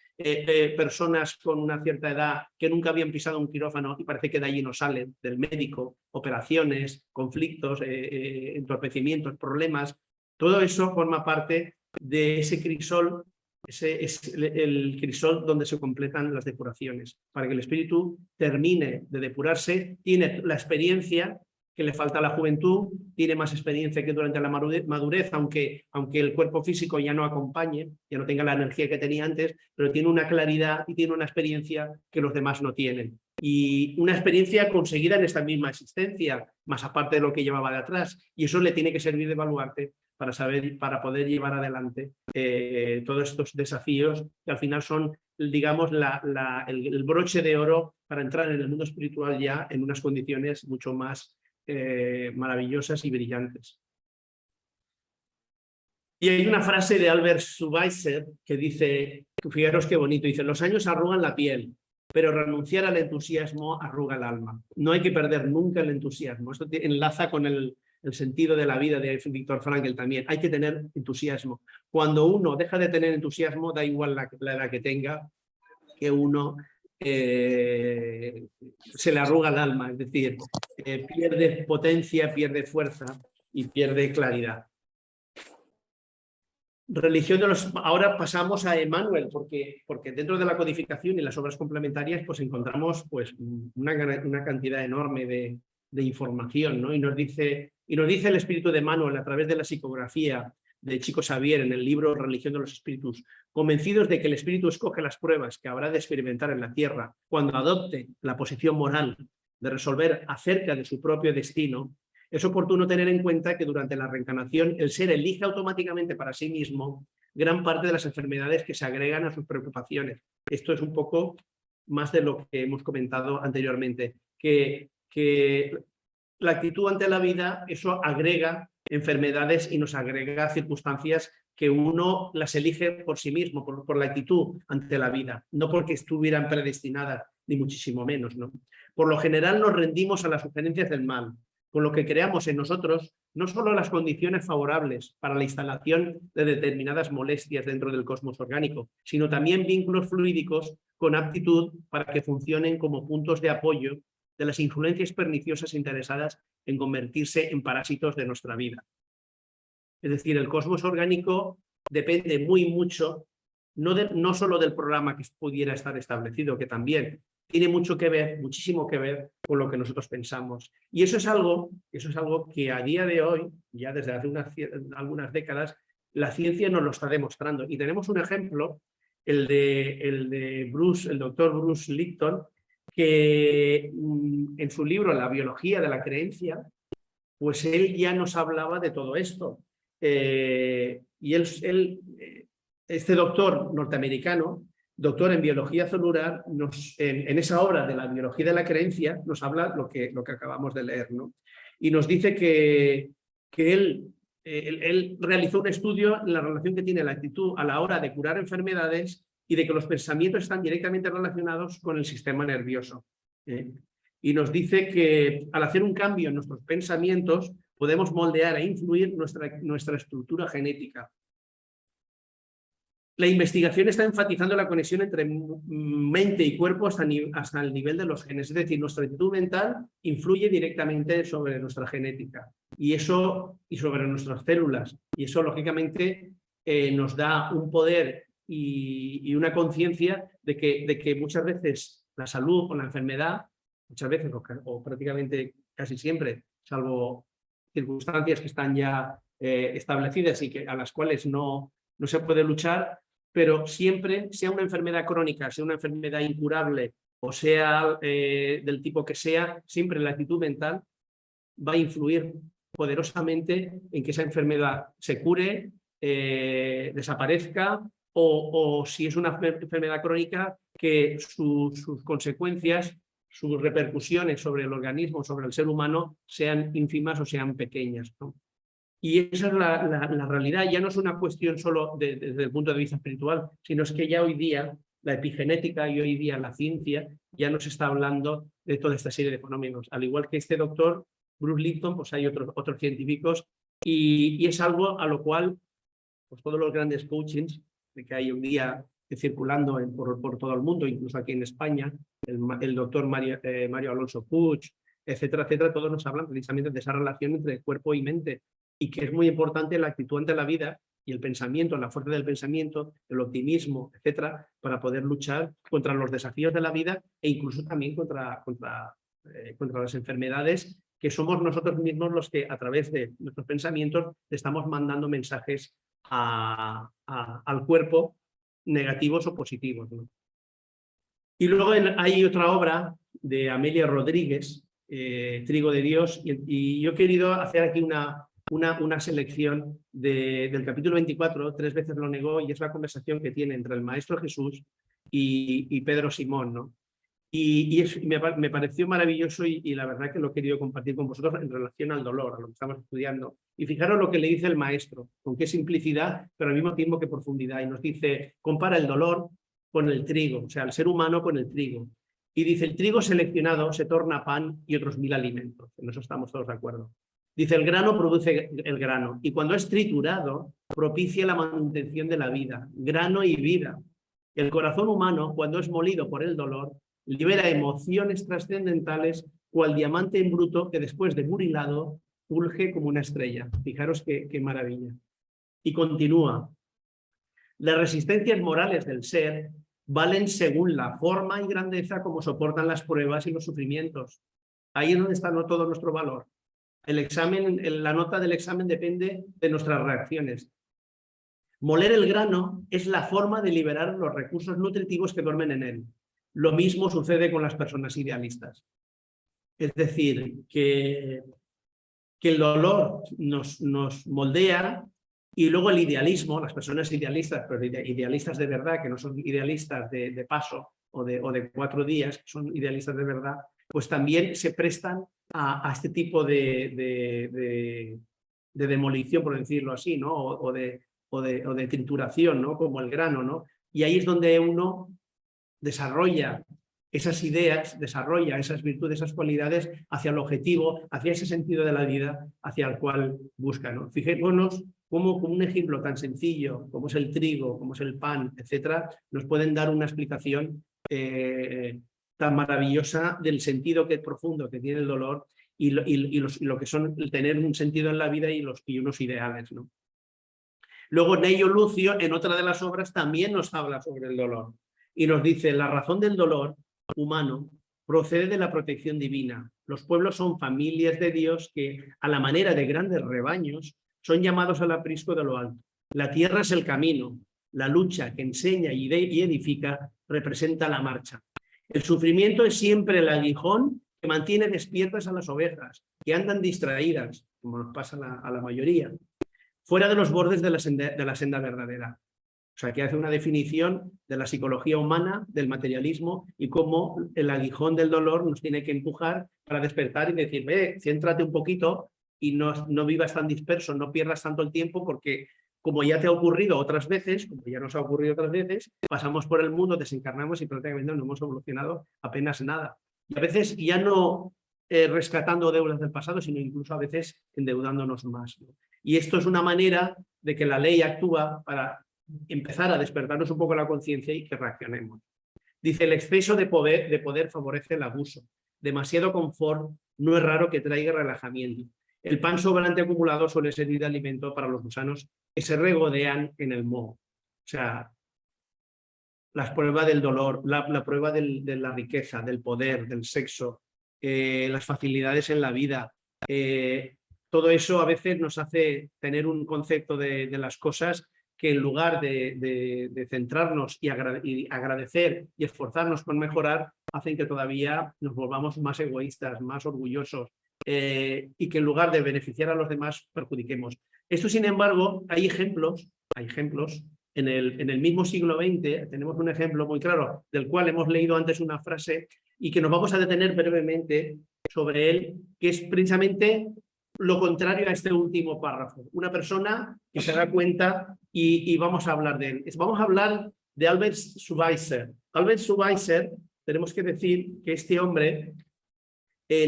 personas con una cierta edad que nunca habían pisado un quirófano y parece que de allí no salen, del médico, operaciones, conflictos, entorpecimientos, problemas. Todo eso forma parte de ese crisol. Ese es el crisol donde se completan las depuraciones. Para que el espíritu termine de depurarse, tiene la experiencia que le falta la juventud, tiene más experiencia que durante la madurez, aunque el cuerpo físico ya no acompañe, ya no tenga la energía que tenía antes, pero tiene una claridad y tiene una experiencia que los demás no tienen. Y una experiencia conseguida en esta misma existencia, más aparte de lo que llevaba de atrás. Y eso le tiene que servir de baluarte para poder llevar adelante todos estos desafíos que al final son, digamos, el broche de oro para entrar en el mundo espiritual ya en unas condiciones mucho más maravillosas y brillantes. Y hay una frase de Albert Schweitzer que dice, fijaros qué bonito, dice: los años arrugan la piel, pero renunciar al entusiasmo arruga el alma. No hay que perder nunca el entusiasmo. Esto enlaza con el sentido de la vida de Viktor Frankl también. Hay que tener entusiasmo. Cuando uno deja de tener entusiasmo, da igual la edad que tenga, que uno se le arruga el alma, es decir, pierde potencia, pierde fuerza y pierde claridad. Religión de los... Ahora pasamos a Emmanuel, porque dentro de la codificación y las obras complementarias pues encontramos pues, una cantidad enorme de información, ¿no? Y nos dice el espíritu de Emmanuel a través de la psicografía de Chico Xavier en el libro Religión de los Espíritus, convencidos de que el espíritu escoge las pruebas que habrá de experimentar en la tierra cuando adopte la posición moral de resolver acerca de su propio destino. Es oportuno tener en cuenta que durante la reencarnación el ser elige automáticamente para sí mismo gran parte de las enfermedades que se agregan a sus preocupaciones. Esto es un poco más de lo que hemos comentado anteriormente, que la actitud ante la vida, eso agrega enfermedades y nos agrega circunstancias que uno las elige por sí mismo, por la actitud ante la vida, no porque estuvieran predestinadas, ni muchísimo menos, ¿no? Por lo general nos rendimos a las sugerencias del mal, con lo que creamos en nosotros no solo las condiciones favorables para la instalación de determinadas molestias dentro del cosmos orgánico, sino también vínculos fluídicos con aptitud para que funcionen como puntos de apoyo de las influencias perniciosas interesadas en convertirse en parásitos de nuestra vida. Es decir, el cosmos orgánico depende mucho, no solo del programa que pudiera estar establecido, que también tiene mucho que ver, muchísimo que ver con lo que nosotros pensamos. Y eso es algo que a día de hoy, ya desde hace algunas décadas, la ciencia nos lo está demostrando. Y tenemos un ejemplo, el del doctor Bruce Lipton, que en su libro La biología de la creencia, pues él ya nos hablaba de todo esto. Y este doctor norteamericano, doctor en biología celular, en esa obra de la biología de la creencia, nos habla lo que acabamos de leer, ¿no? Y nos dice que él realizó un estudio en la relación que tiene la actitud a la hora de curar enfermedades y de que los pensamientos están directamente relacionados con el sistema nervioso. Y nos dice que al hacer un cambio en nuestros pensamientos podemos moldear e influir nuestra estructura genética. La investigación está enfatizando la conexión entre mente y cuerpo hasta el nivel de los genes. Es decir, nuestra actitud mental influye directamente sobre nuestra genética y sobre nuestras células. Y eso, lógicamente, nos da un poder y una conciencia de que muchas veces la salud o la enfermedad, muchas veces o prácticamente casi siempre, salvo circunstancias que están ya establecidas y a las cuales no se puede luchar, pero siempre, sea una enfermedad crónica, sea una enfermedad incurable o sea del tipo que sea, siempre la actitud mental va a influir poderosamente en que esa enfermedad se cure, desaparezca o si es una enfermedad crónica, que sus consecuencias, sus repercusiones sobre el organismo, sobre el ser humano, sean ínfimas o sean pequeñas, ¿no? Y esa es la realidad. Ya no es una cuestión solo desde el punto de vista espiritual, sino es que ya hoy día la epigenética y hoy día la ciencia ya nos está hablando de toda esta serie de fenómenos. Al igual que este doctor Bruce Lipton, pues hay otros científicos y es algo a lo cual pues todos los grandes coachings que hay hoy día circulando por todo el mundo, incluso aquí en España, el doctor Mario Alonso Puig, etcétera, todos nos hablan precisamente de esa relación entre cuerpo y mente y que es muy importante la actitud ante la vida y el pensamiento, la fuerza del pensamiento, el optimismo, etcétera, para poder luchar contra los desafíos de la vida e incluso también contra las enfermedades que somos nosotros mismos los que a través de nuestros pensamientos le estamos mandando mensajes al cuerpo, negativos o positivos, ¿no? Y luego hay otra obra de Amelia Rodríguez, Trigo de Dios, y yo he querido hacer aquí una selección del capítulo 24, 3 veces lo negó, y es la conversación que tiene entre el Maestro Jesús y Pedro Simón, ¿no? Me pareció maravilloso y la verdad que lo he querido compartir con vosotros en relación al dolor, a lo que estamos estudiando. Y fijaros lo que le dice el maestro, con qué simplicidad, pero al mismo tiempo qué profundidad. Y nos dice, compara el dolor con el trigo, o sea, el ser humano con el trigo. Y dice, el trigo seleccionado se torna pan y otros 1000 alimentos. En eso estamos todos de acuerdo. Dice, el grano produce el grano y cuando es triturado propicia la manutención de la vida, grano y vida. El corazón humano, cuando es molido por el dolor, libera emociones trascendentales cual diamante en bruto que después de burilado fulge como una estrella. Fijaros qué maravilla. Y continúa. Las resistencias morales del ser valen según la forma y grandeza como soportan las pruebas y los sufrimientos. Ahí es donde está todo nuestro valor. El examen, la nota del examen depende de nuestras reacciones. Moler el grano es la forma de liberar los recursos nutritivos que duermen en él. Lo mismo sucede con las personas idealistas. Es decir, que el dolor nos moldea y luego el idealismo, las personas idealistas, pero idealistas de verdad, que no son idealistas de paso o de 4 días, que son idealistas de verdad, pues también se prestan a este tipo de demolición, por decirlo así, ¿no? o de trituración, ¿no? Como el grano, ¿no? Y ahí es donde uno desarrolla esas ideas, desarrolla esas virtudes, esas cualidades hacia el objetivo, hacia ese sentido de la vida hacia el cual busca, ¿no? Fijémonos cómo un ejemplo tan sencillo como es el trigo, como es el pan, etcétera, nos pueden dar una explicación tan maravillosa del sentido profundo que tiene el dolor y lo que son el tener un sentido en la vida y unos ideales, ¿no? Luego Neio Lucio, en otra de las obras, también nos habla sobre el dolor y nos dice, la razón del dolor humano procede de la protección divina. Los pueblos son familias de Dios que, a la manera de grandes rebaños, son llamados al aprisco de lo alto. La tierra es el camino, la lucha que enseña y edifica representa la marcha. El sufrimiento es siempre el aguijón que mantiene despiertas a las ovejas, que andan distraídas, como nos pasa a la mayoría, fuera de los bordes de la senda verdadera. O sea, que hace una definición de la psicología humana, del materialismo y cómo el aguijón del dolor nos tiene que empujar para despertar y decir, céntrate un poquito y no vivas tan disperso, no pierdas tanto el tiempo porque como ya te ha ocurrido otras veces, como ya nos ha ocurrido otras veces, pasamos por el mundo, desencarnamos y prácticamente no hemos evolucionado apenas nada. Y a veces ya no rescatando deudas del pasado, sino incluso a veces endeudándonos más, ¿no? Y esto es una manera de que la ley actúa para empezar a despertarnos un poco la conciencia y que reaccionemos. Dice, el exceso de poder favorece el abuso. Demasiado confort no es raro que traiga relajamiento. El pan sobrante acumulado suele servir de alimento para los gusanos que se regodean en el moho. O sea, las pruebas del dolor, la prueba de la riqueza, del poder, del sexo, las facilidades en la vida, todo eso a veces nos hace tener un concepto de las cosas que en lugar de centrarnos y agradecer y esforzarnos por mejorar, hacen que todavía nos volvamos más egoístas, más orgullosos y que en lugar de beneficiar a los demás, perjudiquemos. Esto, sin embargo, hay ejemplos en el mismo siglo XX, tenemos un ejemplo muy claro, del cual hemos leído antes una frase y que nos vamos a detener brevemente sobre él, que es precisamente lo contrario a este último párrafo. Una persona que se da cuenta y vamos a hablar de él. Vamos a hablar de Albert Schweitzer. Albert Schweitzer, tenemos que decir que este hombre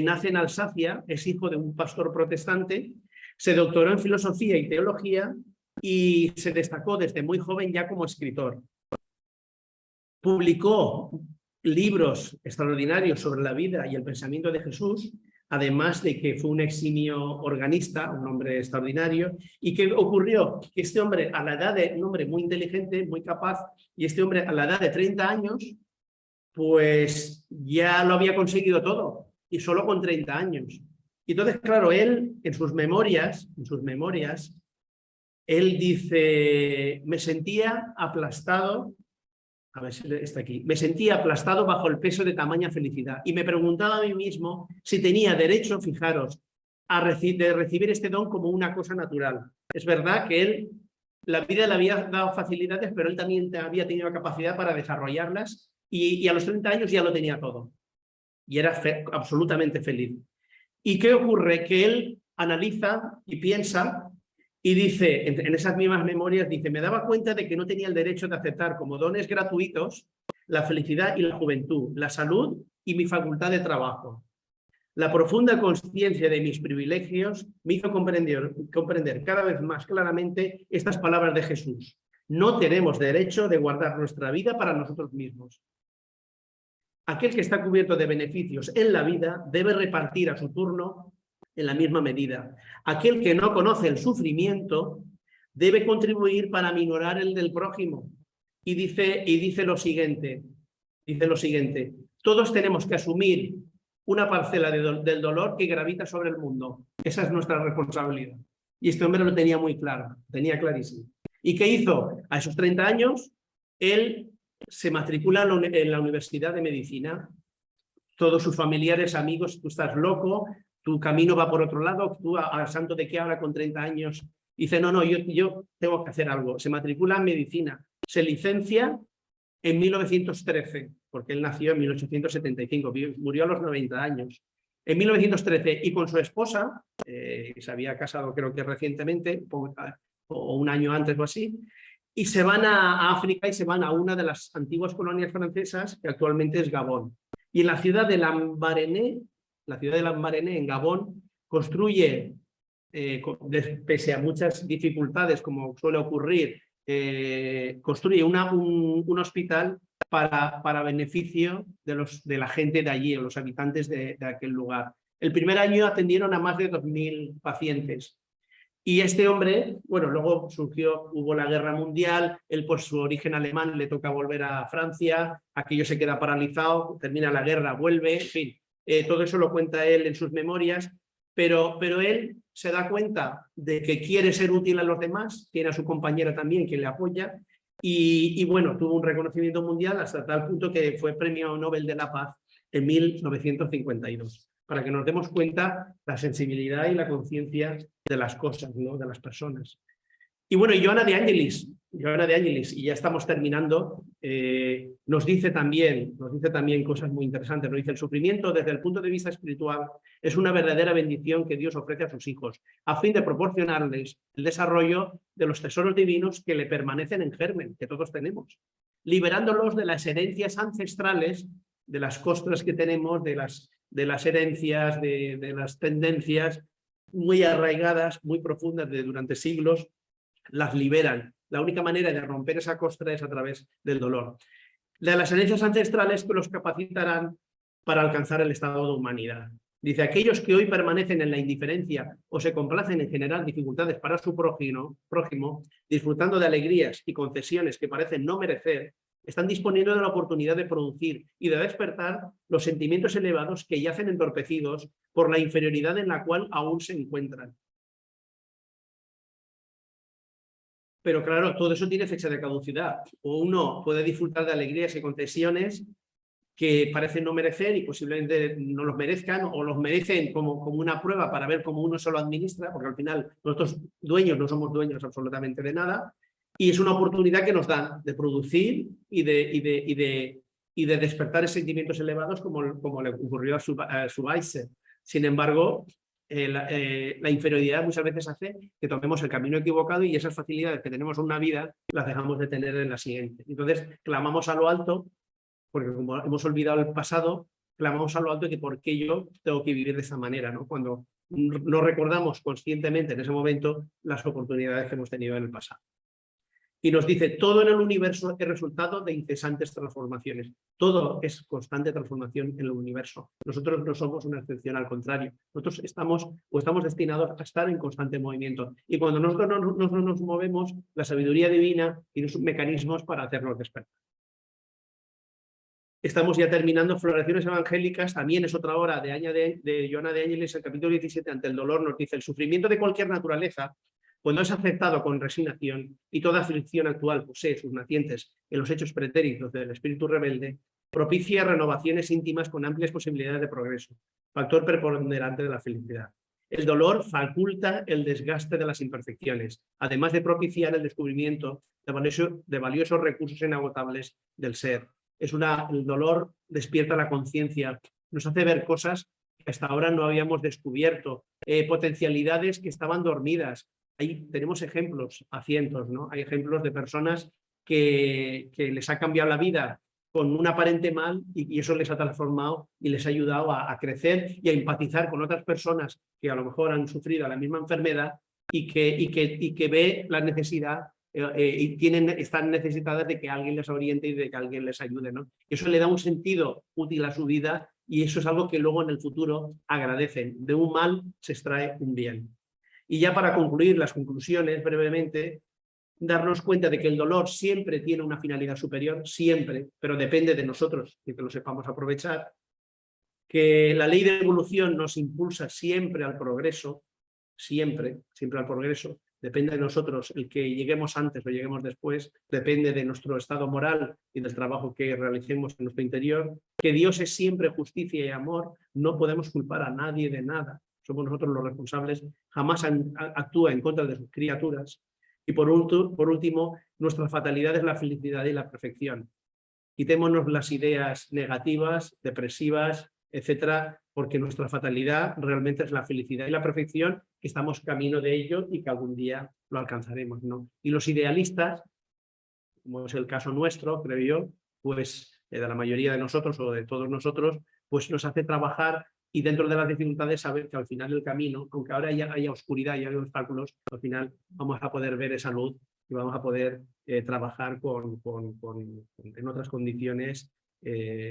nace en Alsacia, es hijo de un pastor protestante, se doctoró en filosofía y teología y se destacó desde muy joven ya como escritor. Publicó libros extraordinarios sobre la vida y el pensamiento de Jesús, además de que fue un eximio organista, un hombre extraordinario. ¿Y qué ocurrió? Que este hombre, a la edad de un hombre muy inteligente, muy capaz, y este hombre a la edad de 30 años, pues ya lo había conseguido todo, y solo con 30 años. Y entonces, claro, él en sus memorias, él dice, me sentía aplastado, a ver si está aquí, me sentía aplastado bajo el peso de tamaña felicidad y me preguntaba a mí mismo si tenía derecho, fijaros, de recibir este don como una cosa natural. Es verdad que él, la vida le había dado facilidades, pero él también había tenido la capacidad para desarrollarlas y a los 30 años ya lo tenía todo y era absolutamente feliz. ¿Y qué ocurre? Que él analiza y piensa y dice, en esas mismas memorias, dice, me daba cuenta de que no tenía el derecho de aceptar como dones gratuitos la felicidad y la juventud, la salud y mi facultad de trabajo. La profunda conciencia de mis privilegios me hizo comprender cada vez más claramente estas palabras de Jesús. No tenemos derecho de guardar nuestra vida para nosotros mismos. Aquel que está cubierto de beneficios en la vida debe repartir a su turno en la misma medida. Aquel que no conoce el sufrimiento debe contribuir para minorar el del prójimo. Y dice lo siguiente, todos tenemos que asumir una parcela del dolor que gravita sobre el mundo. Esa es nuestra responsabilidad. Y este hombre lo tenía muy claro, tenía clarísimo. ¿Y qué hizo? A esos 30 años, él se matricula en la Universidad de Medicina. Todos sus familiares, amigos, tú estás loco, tu camino va por otro lado, tú a santo de qué habla con 30 años. Dice, no, yo tengo que hacer algo. Se matricula en medicina, se licencia en 1913, porque él nació en 1875, murió a los 90 años. En 1913, y con su esposa, se había casado creo que recientemente, o un año antes o así, y se van a África y se van a una de las antiguas colonias francesas, que actualmente es Gabón. Y en la ciudad de Lambaréné, en Gabón, construye, pese a muchas dificultades, como suele ocurrir, construye un hospital para beneficio de la gente de allí, los habitantes de aquel lugar. El primer año atendieron a más de 2000 pacientes. Y este hombre, bueno, luego hubo la guerra mundial, él por su origen alemán le toca volver a Francia, aquello se queda paralizado, termina la guerra, vuelve, en fin, todo eso lo cuenta él en sus memorias, pero él se da cuenta de que quiere ser útil a los demás, tiene a su compañera también que le apoya, y bueno, tuvo un reconocimiento mundial hasta tal punto que fue Premio Nobel de la Paz en 1952. Para que nos demos cuenta la sensibilidad y la conciencia de las cosas, ¿no? De las personas. Y bueno, Joana de Angelis, y ya estamos terminando, nos dice también cosas muy interesantes. Nos dice, el sufrimiento desde el punto de vista espiritual es una verdadera bendición que Dios ofrece a sus hijos, a fin de proporcionarles el desarrollo de los tesoros divinos que le permanecen en germen, que todos tenemos, liberándolos de las herencias ancestrales, de las costras que tenemos, de las herencias, de las tendencias muy arraigadas, muy profundas durante siglos, las liberan. La única manera de romper esa costra es a través del dolor. De las herencias ancestrales que los capacitarán para alcanzar el estado de humanidad. Dice, aquellos que hoy permanecen en la indiferencia o se complacen en generar dificultades para su prójimo, disfrutando de alegrías y concesiones que parecen no merecer, están disponiendo de la oportunidad de producir y de despertar los sentimientos elevados que yacen entorpecidos por la inferioridad en la cual aún se encuentran. Pero claro, todo eso tiene fecha de caducidad. O uno puede disfrutar de alegrías y concesiones que parecen no merecer y posiblemente no los merezcan o los merecen como una prueba para ver cómo uno se lo administra, porque al final nosotros dueños no somos dueños absolutamente de nada, y es una oportunidad que nos dan de producir y de despertar sentimientos elevados como le ocurrió a Schweitzer. Sin embargo, la inferioridad muchas veces hace que tomemos el camino equivocado y esas facilidades que tenemos en una vida las dejamos de tener en la siguiente. Entonces, clamamos a lo alto, porque como hemos olvidado el pasado, clamamos a lo alto de que por qué yo tengo que vivir de esa manera, ¿no? Cuando no recordamos conscientemente en ese momento las oportunidades que hemos tenido en el pasado. Y nos dice, todo en el universo es resultado de incesantes transformaciones. Todo es constante transformación en el universo. Nosotros no somos una excepción, al contrario. Nosotros estamos destinados a estar en constante movimiento. Y cuando nosotros no nos movemos, la sabiduría divina tiene sus mecanismos para hacernos despertar. Estamos ya terminando Floraciones Evangélicas, también es otra obra de Joana de Ángeles, el capítulo 17, ante el dolor, nos dice: el sufrimiento de cualquier naturaleza, cuando es aceptado con resignación, y toda aflicción actual posee sus nacientes en los hechos pretéritos del espíritu rebelde, propicia renovaciones íntimas con amplias posibilidades de progreso, factor preponderante de la felicidad. El dolor faculta el desgaste de las imperfecciones, además de propiciar el descubrimiento de valiosos recursos inagotables del ser. El dolor despierta la conciencia, nos hace ver cosas que hasta ahora no habíamos descubierto, potencialidades que estaban dormidas. Ahí tenemos ejemplos a cientos, ¿no? Hay ejemplos de personas que les ha cambiado la vida con un aparente mal y eso les ha transformado y les ha ayudado a crecer y a empatizar con otras personas que a lo mejor han sufrido la misma enfermedad y que ve la necesidad y están necesitadas de que alguien les oriente y de que alguien les ayude, ¿no? Eso le da un sentido útil a su vida y eso es algo que luego en el futuro agradecen. De un mal se extrae un bien. Y ya para concluir las conclusiones brevemente, darnos cuenta de que el dolor siempre tiene una finalidad superior, siempre, pero depende de nosotros y que lo sepamos aprovechar, que la ley de evolución nos impulsa siempre al progreso, siempre al progreso. Depende de nosotros el que lleguemos antes o lleguemos después, depende de nuestro estado moral y del trabajo que realicemos en nuestro interior, que Dios es siempre justicia y amor, no podemos culpar a nadie de nada, somos nosotros los responsables, jamás actúa en contra de sus criaturas. Y por último, nuestra fatalidad es la felicidad y la perfección. Quitémonos las ideas negativas, depresivas, etcétera, porque nuestra fatalidad realmente es la felicidad y la perfección, que estamos camino de ello y que algún día lo alcanzaremos, ¿no? Y los idealistas, como es el caso nuestro, creo yo, pues de la mayoría de nosotros o de todos nosotros, pues nos hace trabajar y dentro de las dificultades saber que al final del camino, aunque ahora haya oscuridad y haya obstáculos, al final vamos a poder ver esa luz y vamos a poder trabajar en otras condiciones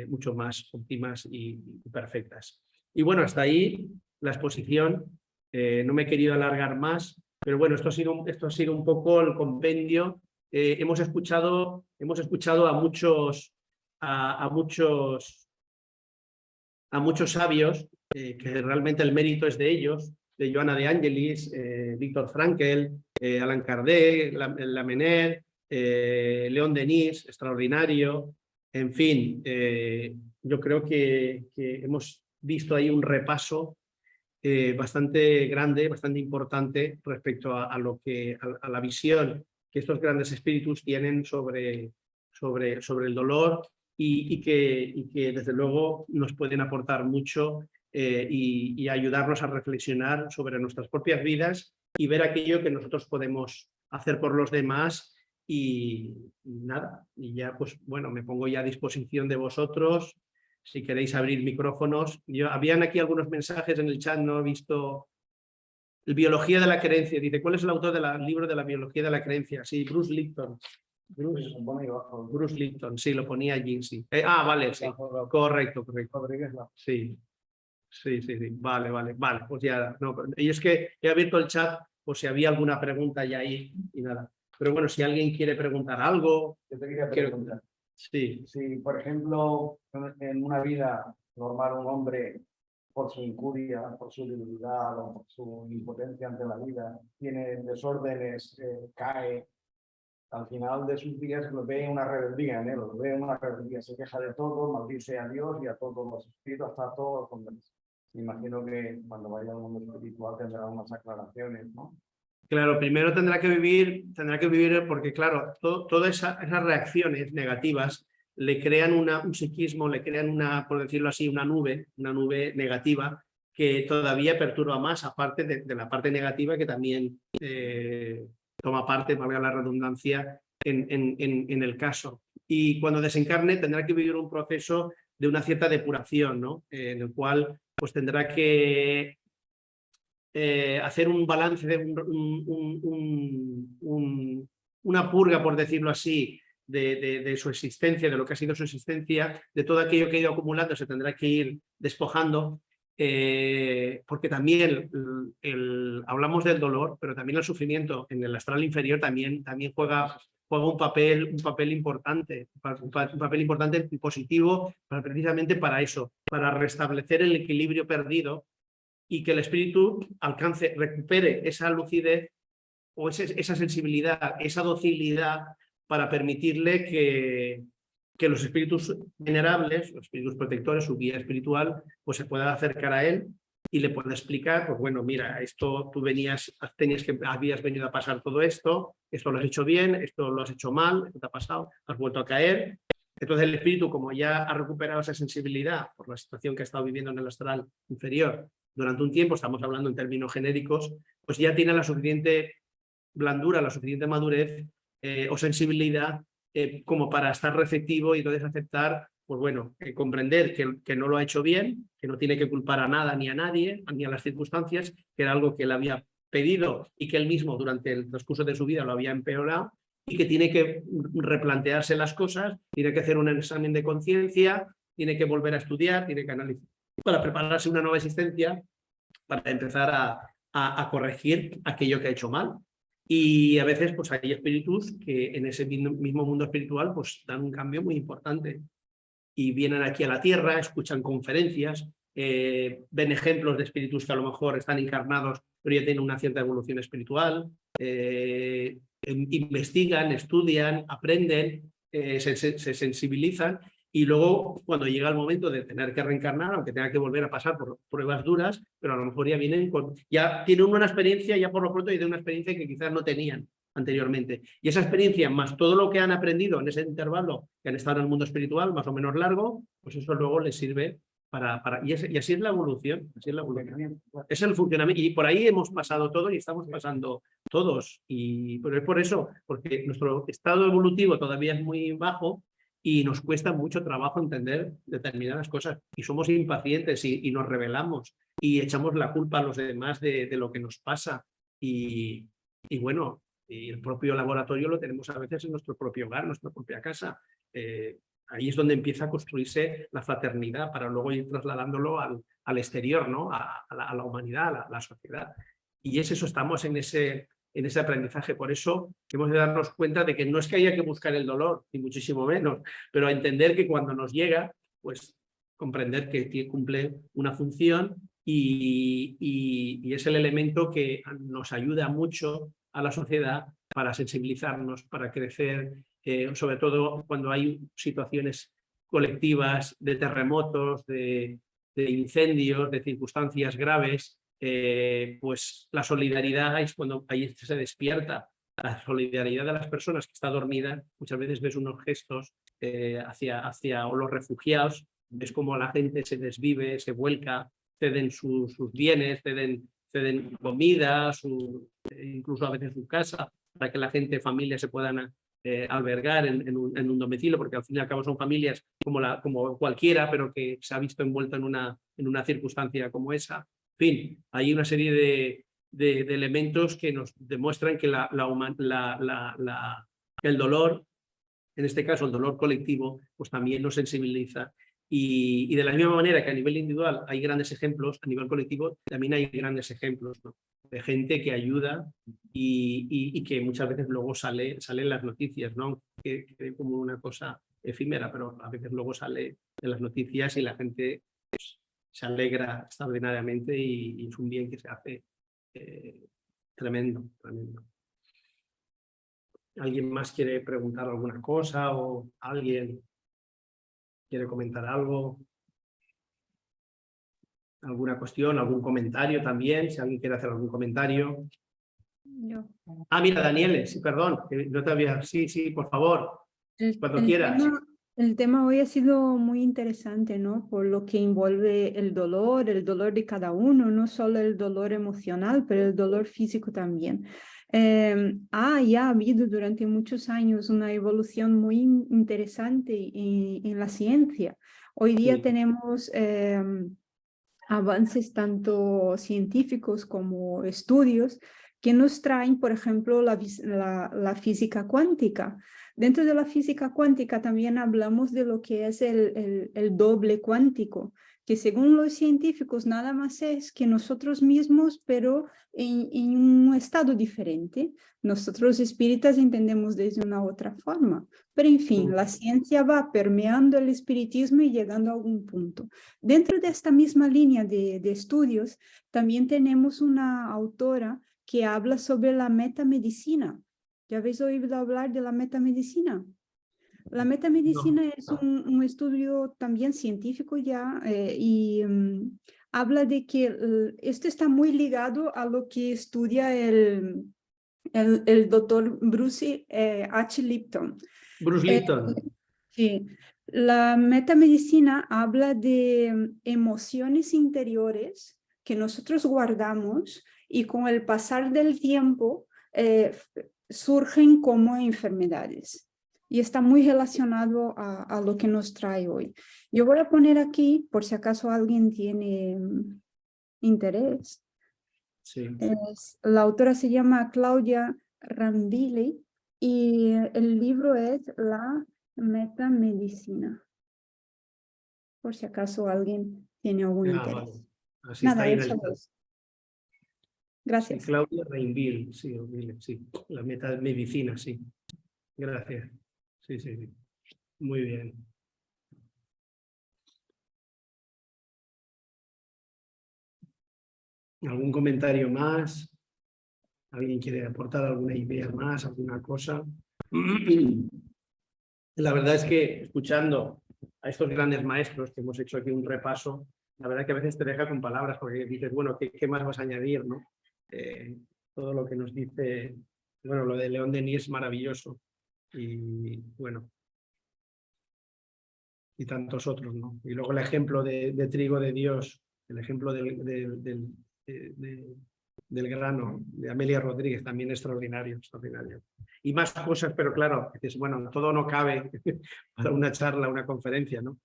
mucho más óptimas y perfectas. Y bueno, hasta ahí la exposición. No me he querido alargar más, pero bueno, esto ha sido un poco el compendio. Hemos escuchado a muchos sabios, que realmente el mérito es de ellos, de Joana de Angelis, Víctor Frankl, Allan Kardec, Lamennais, León Denis, extraordinario. En fin, yo creo que hemos visto ahí un repaso bastante grande, bastante importante respecto a la visión que estos grandes espíritus tienen sobre el dolor y que desde luego nos pueden aportar mucho y ayudarnos a reflexionar sobre nuestras propias vidas y ver aquello que nosotros podemos hacer por los demás y nada, y ya pues bueno, me pongo ya a disposición de vosotros. Si queréis abrir micrófonos. Habían aquí algunos mensajes en el chat, no he visto. Biología de la creencia. Dice, ¿cuál es el autor del libro de la biología de la creencia? Sí, Bruce Lipton. Bruce Lipton, sí, lo ponía allí, sí. Vale, sí. Correcto. Sí. Sí. Vale. Pues ya, no. Y es que he abierto el chat por si había alguna pregunta ya ahí y nada. Pero bueno, si alguien quiere preguntar algo. Yo te quería preguntar. Sí. Si, por ejemplo, en una vida normal un hombre, por su incuria, por su debilidad o por su impotencia ante la vida, tiene desórdenes, cae, al final de sus días lo ve una rebeldía en él, se queja de todo, maldice a Dios y a todos los espíritus, hasta todos los hombres. Me imagino que cuando vaya al mundo espiritual tendrá unas aclaraciones, ¿no? Claro, primero tendrá que vivir porque, claro, todas esas reacciones negativas le crean un psiquismo, le crean por decirlo así, una nube negativa que todavía perturba más, aparte de la parte negativa que también toma parte, valga la redundancia, en el caso. Y cuando desencarne tendrá que vivir un proceso de una cierta depuración, ¿no? En el cual pues tendrá que hacer un balance, una purga, por decirlo así, de su existencia, de lo que ha sido su existencia, de todo aquello que ha ido acumulando, se tendrá que ir despojando, porque también hablamos del dolor, pero también el sufrimiento en el astral inferior también juega juega un papel importante, un papel importante y positivo precisamente para eso, para restablecer el equilibrio perdido y que el espíritu recupere esa lucidez o esa sensibilidad, esa docilidad para permitirle que los espíritus venerables, los espíritus protectores, su guía espiritual, pues se pueda acercar a él y le pueda explicar, pues bueno, mira, esto tú habías venido a pasar todo esto lo has hecho bien, esto lo has hecho mal, esto te ha pasado, has vuelto a caer. Entonces el espíritu, como ya ha recuperado esa sensibilidad por la situación que ha estado viviendo en el astral inferior durante un tiempo, estamos hablando en términos genéricos, pues ya tiene la suficiente blandura, la suficiente madurez o sensibilidad como para estar receptivo y entonces aceptar, pues bueno, comprender que no lo ha hecho bien, que no tiene que culpar a nada ni a nadie, ni a las circunstancias, que era algo que él había pedido y que él mismo durante el transcurso de su vida lo había empeorado y que tiene que replantearse las cosas, tiene que hacer un examen de conciencia, tiene que volver a estudiar, tiene que analizar para prepararse una nueva existencia, para empezar a corregir aquello que ha hecho mal. Y a veces pues hay espíritus que en ese mismo mundo espiritual pues dan un cambio muy importante y vienen aquí a la Tierra, escuchan conferencias, ven ejemplos de espíritus que a lo mejor están encarnados pero ya tienen una cierta evolución espiritual, investigan, estudian, aprenden, se sensibilizan y luego cuando llega el momento de tener que reencarnar, aunque tenga que volver a pasar por pruebas duras, pero a lo mejor ya tienen una experiencia, ya por lo pronto y de una experiencia que quizás no tenían anteriormente. Y esa experiencia, más todo lo que han aprendido en ese intervalo que han estado en el mundo espiritual, más o menos largo, pues eso luego les sirve y así es la evolución. Así es la evolución. Es el funcionamiento. Y por ahí hemos pasado todo y estamos pasando todos. Pero es por eso, porque nuestro estado evolutivo todavía es muy bajo y nos cuesta mucho trabajo entender determinadas cosas. Y somos impacientes y nos rebelamos y echamos la culpa a los demás de lo que nos pasa. Y bueno, y el propio laboratorio lo tenemos a veces en nuestro propio hogar, en nuestra propia casa. Ahí es donde empieza a construirse la fraternidad para luego ir trasladándolo al exterior, ¿no? a la humanidad, a la sociedad. Y es eso, estamos en ese aprendizaje. Por eso hemos de darnos cuenta de que no es que haya que buscar el dolor, ni muchísimo menos, pero entender que cuando nos llega, pues comprender que cumple una función y es el elemento que nos ayuda mucho a la sociedad para sensibilizarnos, para crecer, sobre todo cuando hay situaciones colectivas de terremotos, de incendios, de circunstancias graves, pues la solidaridad es cuando ahí se despierta. La solidaridad de las personas que está dormida, muchas veces ves unos gestos hacia los refugiados, ves cómo la gente se desvive, se vuelca, ceden sus bienes, ceden comida, incluso a veces su casa, para que la gente, familias se puedan albergar en un domicilio, porque al fin y al cabo son familias como cualquiera, pero que se ha visto envuelto en una circunstancia como esa. En fin, hay una serie de elementos que nos demuestran que el dolor, en este caso el dolor colectivo, pues también nos sensibiliza. Y de la misma manera que a nivel individual hay grandes ejemplos, a nivel colectivo también hay grandes ejemplos, ¿no? De gente que ayuda y que muchas veces luego sale en las noticias, ¿no? Que como una cosa efímera, pero a veces luego sale en las noticias y la gente pues, se alegra extraordinariamente y es un bien que se hace tremendo, tremendo. ¿Alguien más quiere preguntar alguna cosa o alguien quiere comentar algo? ¿Alguna cuestión, algún comentario también? Si alguien quiere hacer algún comentario. Yo. Ah, mira, Daniele, sí, perdón, no te había... Sí, por favor, cuando quieras. El tema hoy ha sido muy interesante, ¿no? Por lo que envuelve el dolor de cada uno, no solo el dolor emocional, pero el dolor físico también. Ya ha habido durante muchos años una evolución muy interesante en la ciencia. Hoy día Sí. tenemos avances tanto científicos como estudios que nos traen, por ejemplo, la física cuántica. Dentro de la física cuántica también hablamos de lo que es el doble cuántico, que según los científicos nada más es que nosotros mismos, pero en un estado diferente. Nosotros espíritas entendemos desde una otra forma, pero en fin, la ciencia va permeando el espiritismo y llegando a algún punto. Dentro de esta misma línea de estudios, también tenemos una autora que habla sobre la metamedicina. ¿Ya habéis oído hablar de la metamedicina? La metamedicina es un estudio también científico ya y habla de que esto está muy ligado a lo que estudia el doctor Bruce H. Lipton. Bruce Lipton. Sí, la metamedicina habla de emociones interiores que nosotros guardamos y con el pasar del tiempo surgen como enfermedades. Y está muy relacionado a lo que nos trae hoy. Yo voy a poner aquí, por si acaso alguien tiene interés. Sí. La autora se llama Claudia Rambili y el libro es La Metamedicina. Por si acaso alguien tiene algún interés. Vale. Así Nada, está ahí en eso el... es. Gracias. Sí, Claudia Reinville, sí, sí, la metamedicina, sí. Gracias. Sí, sí, sí. Muy bien. ¿Algún comentario más? ¿Alguien quiere aportar alguna idea más, alguna cosa? La verdad es que escuchando a estos grandes maestros que hemos hecho aquí un repaso, la verdad que a veces te deja con palabras porque dices, bueno, ¿qué más vas a añadir, no? Todo lo que nos dice, bueno, lo de León Denis es maravilloso y bueno, y tantos otros, ¿no? Y luego el ejemplo de trigo de Dios, el ejemplo del grano, de Amelia Rodríguez, también extraordinario, extraordinario. Y más cosas, pero claro, dices, bueno, todo no cabe para una charla, una conferencia, ¿no?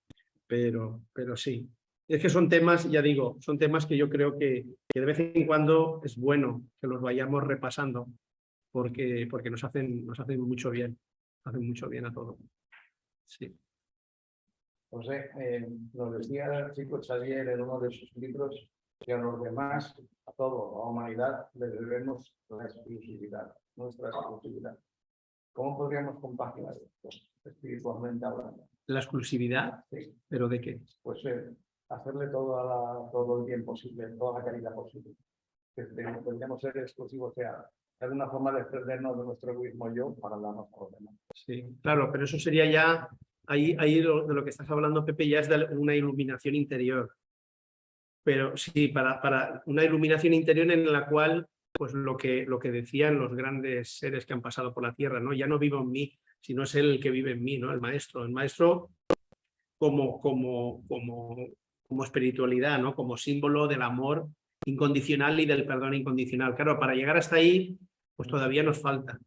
Pero sí. Es que son temas, ya digo, son temas que yo creo que de vez en cuando es bueno que los vayamos repasando porque nos hacen mucho bien, hacen mucho bien a todos. Sí. José, nos decía el chico Xavier en uno de sus libros que a los demás, a todo, a la humanidad, le debemos la exclusividad, nuestra exclusividad. ¿Cómo podríamos compaginar esto espiritualmente hablando? ¿La exclusividad? Sí. ¿Pero de qué? Pues hacerle todo el bien posible, toda la caridad posible. Que podríamos ser exclusivos, o sea, es una forma de perdernos de nuestro egoísmo yo para darnos por los demás. Sí, claro, pero eso sería ya, ahí de lo que estás hablando, Pepe, ya es de una iluminación interior. Pero sí, para una iluminación interior en la cual, pues lo que decían los grandes seres que han pasado por la tierra, ¿no? Ya no vivo en mí, sino es él el que vive en mí, ¿no? El maestro como espiritualidad, ¿no? Como símbolo del amor incondicional y del perdón incondicional. Claro, para llegar hasta ahí, pues todavía nos falta.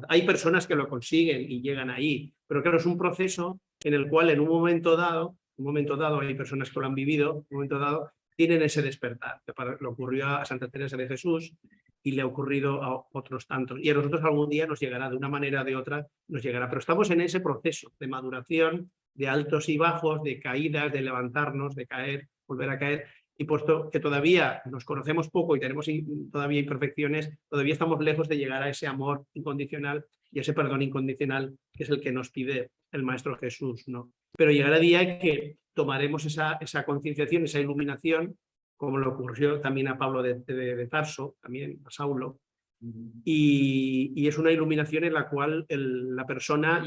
Hay personas que lo consiguen y llegan ahí, pero claro, es un proceso en el cual en un momento dado, hay personas que lo han vivido, en un momento dado, tienen ese despertar. Le ocurrió a Santa Teresa de Jesús y le ha ocurrido a otros tantos. Y a nosotros algún día nos llegará, de una manera o de otra, nos llegará. Pero estamos en ese proceso de maduración, de altos y bajos, de caídas, de levantarnos, de caer, volver a caer. Y puesto que todavía nos conocemos poco y tenemos todavía imperfecciones, todavía estamos lejos de llegar a ese amor incondicional y ese perdón incondicional que es el que nos pide el Maestro Jesús, ¿no? Pero llegará el día en que tomaremos esa concienciación, esa iluminación, como le ocurrió también a Pablo de Tarso, también a Saulo, y es una iluminación en la cual la persona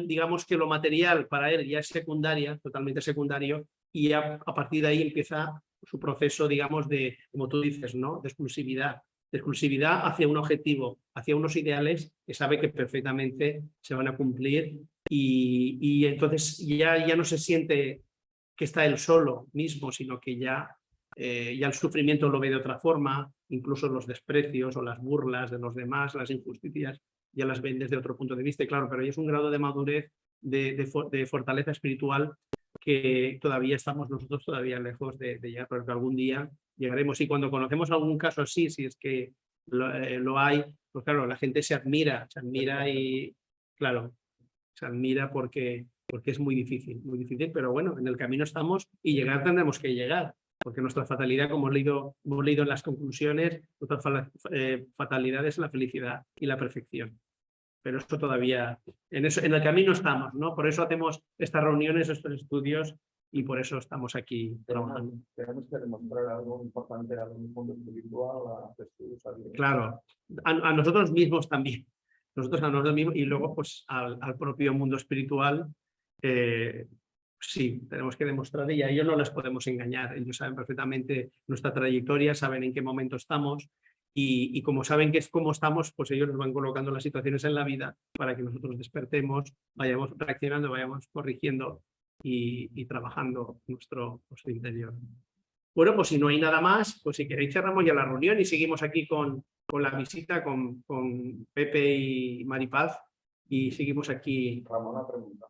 digamos que lo material para él ya es secundaria, totalmente secundario, y ya a partir de ahí empieza su proceso, digamos, de, como tú dices, ¿no? De exclusividad hacia un objetivo, hacia unos ideales que sabe que perfectamente se van a cumplir y entonces ya no se siente que está él solo mismo, sino que ya el sufrimiento lo ve de otra forma, incluso los desprecios o las burlas de los demás, las injusticias, ya las ven desde otro punto de vista. Y claro, pero ahí es un grado de madurez, de fortaleza espiritual que todavía estamos nosotros todavía lejos de llegar, porque algún día llegaremos. Y cuando conocemos algún caso así, si es que lo hay, pues claro, la gente se admira y, claro, se admira porque porque es muy difícil, pero bueno, en el camino estamos y llegar tendremos que llegar, porque nuestra fatalidad, como hemos leído en las conclusiones, nuestra fatalidad es la felicidad y la perfección. Pero esto todavía, en el camino estamos, ¿no? Por eso hacemos estas reuniones, estos estudios, y por eso estamos aquí trabajando. Tenemos que demostrar algo importante al mundo espiritual, a estudios. Claro, a nosotros mismos también. Nosotros a nosotros mismos y luego pues al propio mundo espiritual. Sí, tenemos que demostrar y a ellos no les podemos engañar. Ellos saben perfectamente nuestra trayectoria, saben en qué momento estamos y como saben que es como estamos, pues ellos nos van colocando las situaciones en la vida para que nosotros despertemos, vayamos reaccionando, vayamos corrigiendo y trabajando nuestro interior. Bueno, pues si no hay nada más, pues si queréis cerramos ya la reunión y seguimos aquí con la visita con Pepe y Maripaz y seguimos aquí. Ramón pregunta.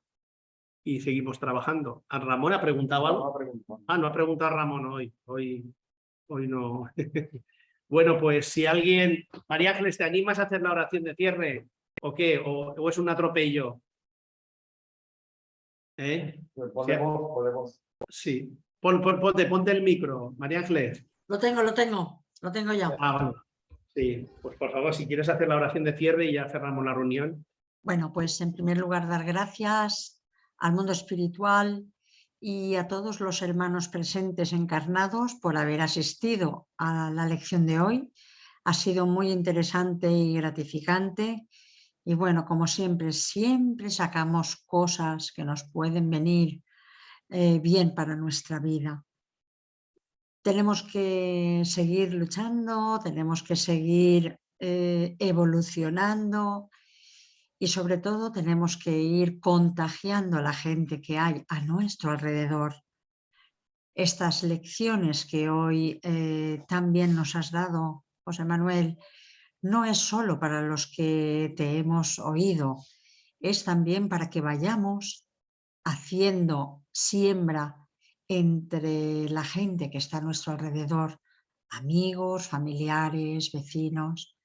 Y seguimos trabajando. ¿A Ramón ha preguntado algo? No ha preguntado Ramón hoy no. Bueno, pues si alguien, María Ángeles, ¿te animas a hacer la oración de cierre? ¿O qué? ¿O es un atropello? Podemos. Sí. Ponte el micro, María Ángeles. Lo tengo ya. Bueno. Sí, pues por favor, si quieres hacer la oración de cierre y ya cerramos la reunión. Bueno, pues en primer lugar dar gracias al mundo espiritual y a todos los hermanos presentes encarnados por haber asistido a la lección de hoy. Ha sido muy interesante y gratificante y bueno, como siempre sacamos cosas que nos pueden venir bien para nuestra vida. Tenemos que seguir luchando, tenemos que seguir evolucionando y sobre todo tenemos que ir contagiando a la gente que hay a nuestro alrededor. Estas lecciones que hoy también nos has dado, José Manuel, no es solo para los que te hemos oído, es también para que vayamos haciendo siembra entre la gente que está a nuestro alrededor, amigos, familiares, vecinos.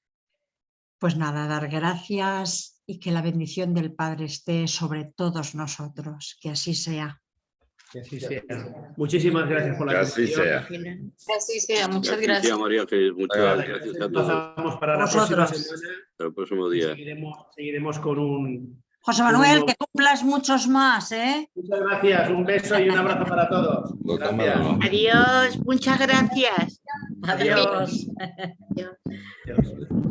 Pues nada, dar gracias y que la bendición del Padre esté sobre todos nosotros, que así sea. Que así sea. Muchísimas gracias por la atención. Que así sea, muchas gracias. María, que muchas gracias a todos. Pasamos para la próxima semana. El próximo día. Seguiremos con un... José Manuel, que cumplas muchos más, ¿eh? Muchas gracias, un beso y un abrazo para todos. Gracias. Adiós, muchas gracias. Adiós. Adiós.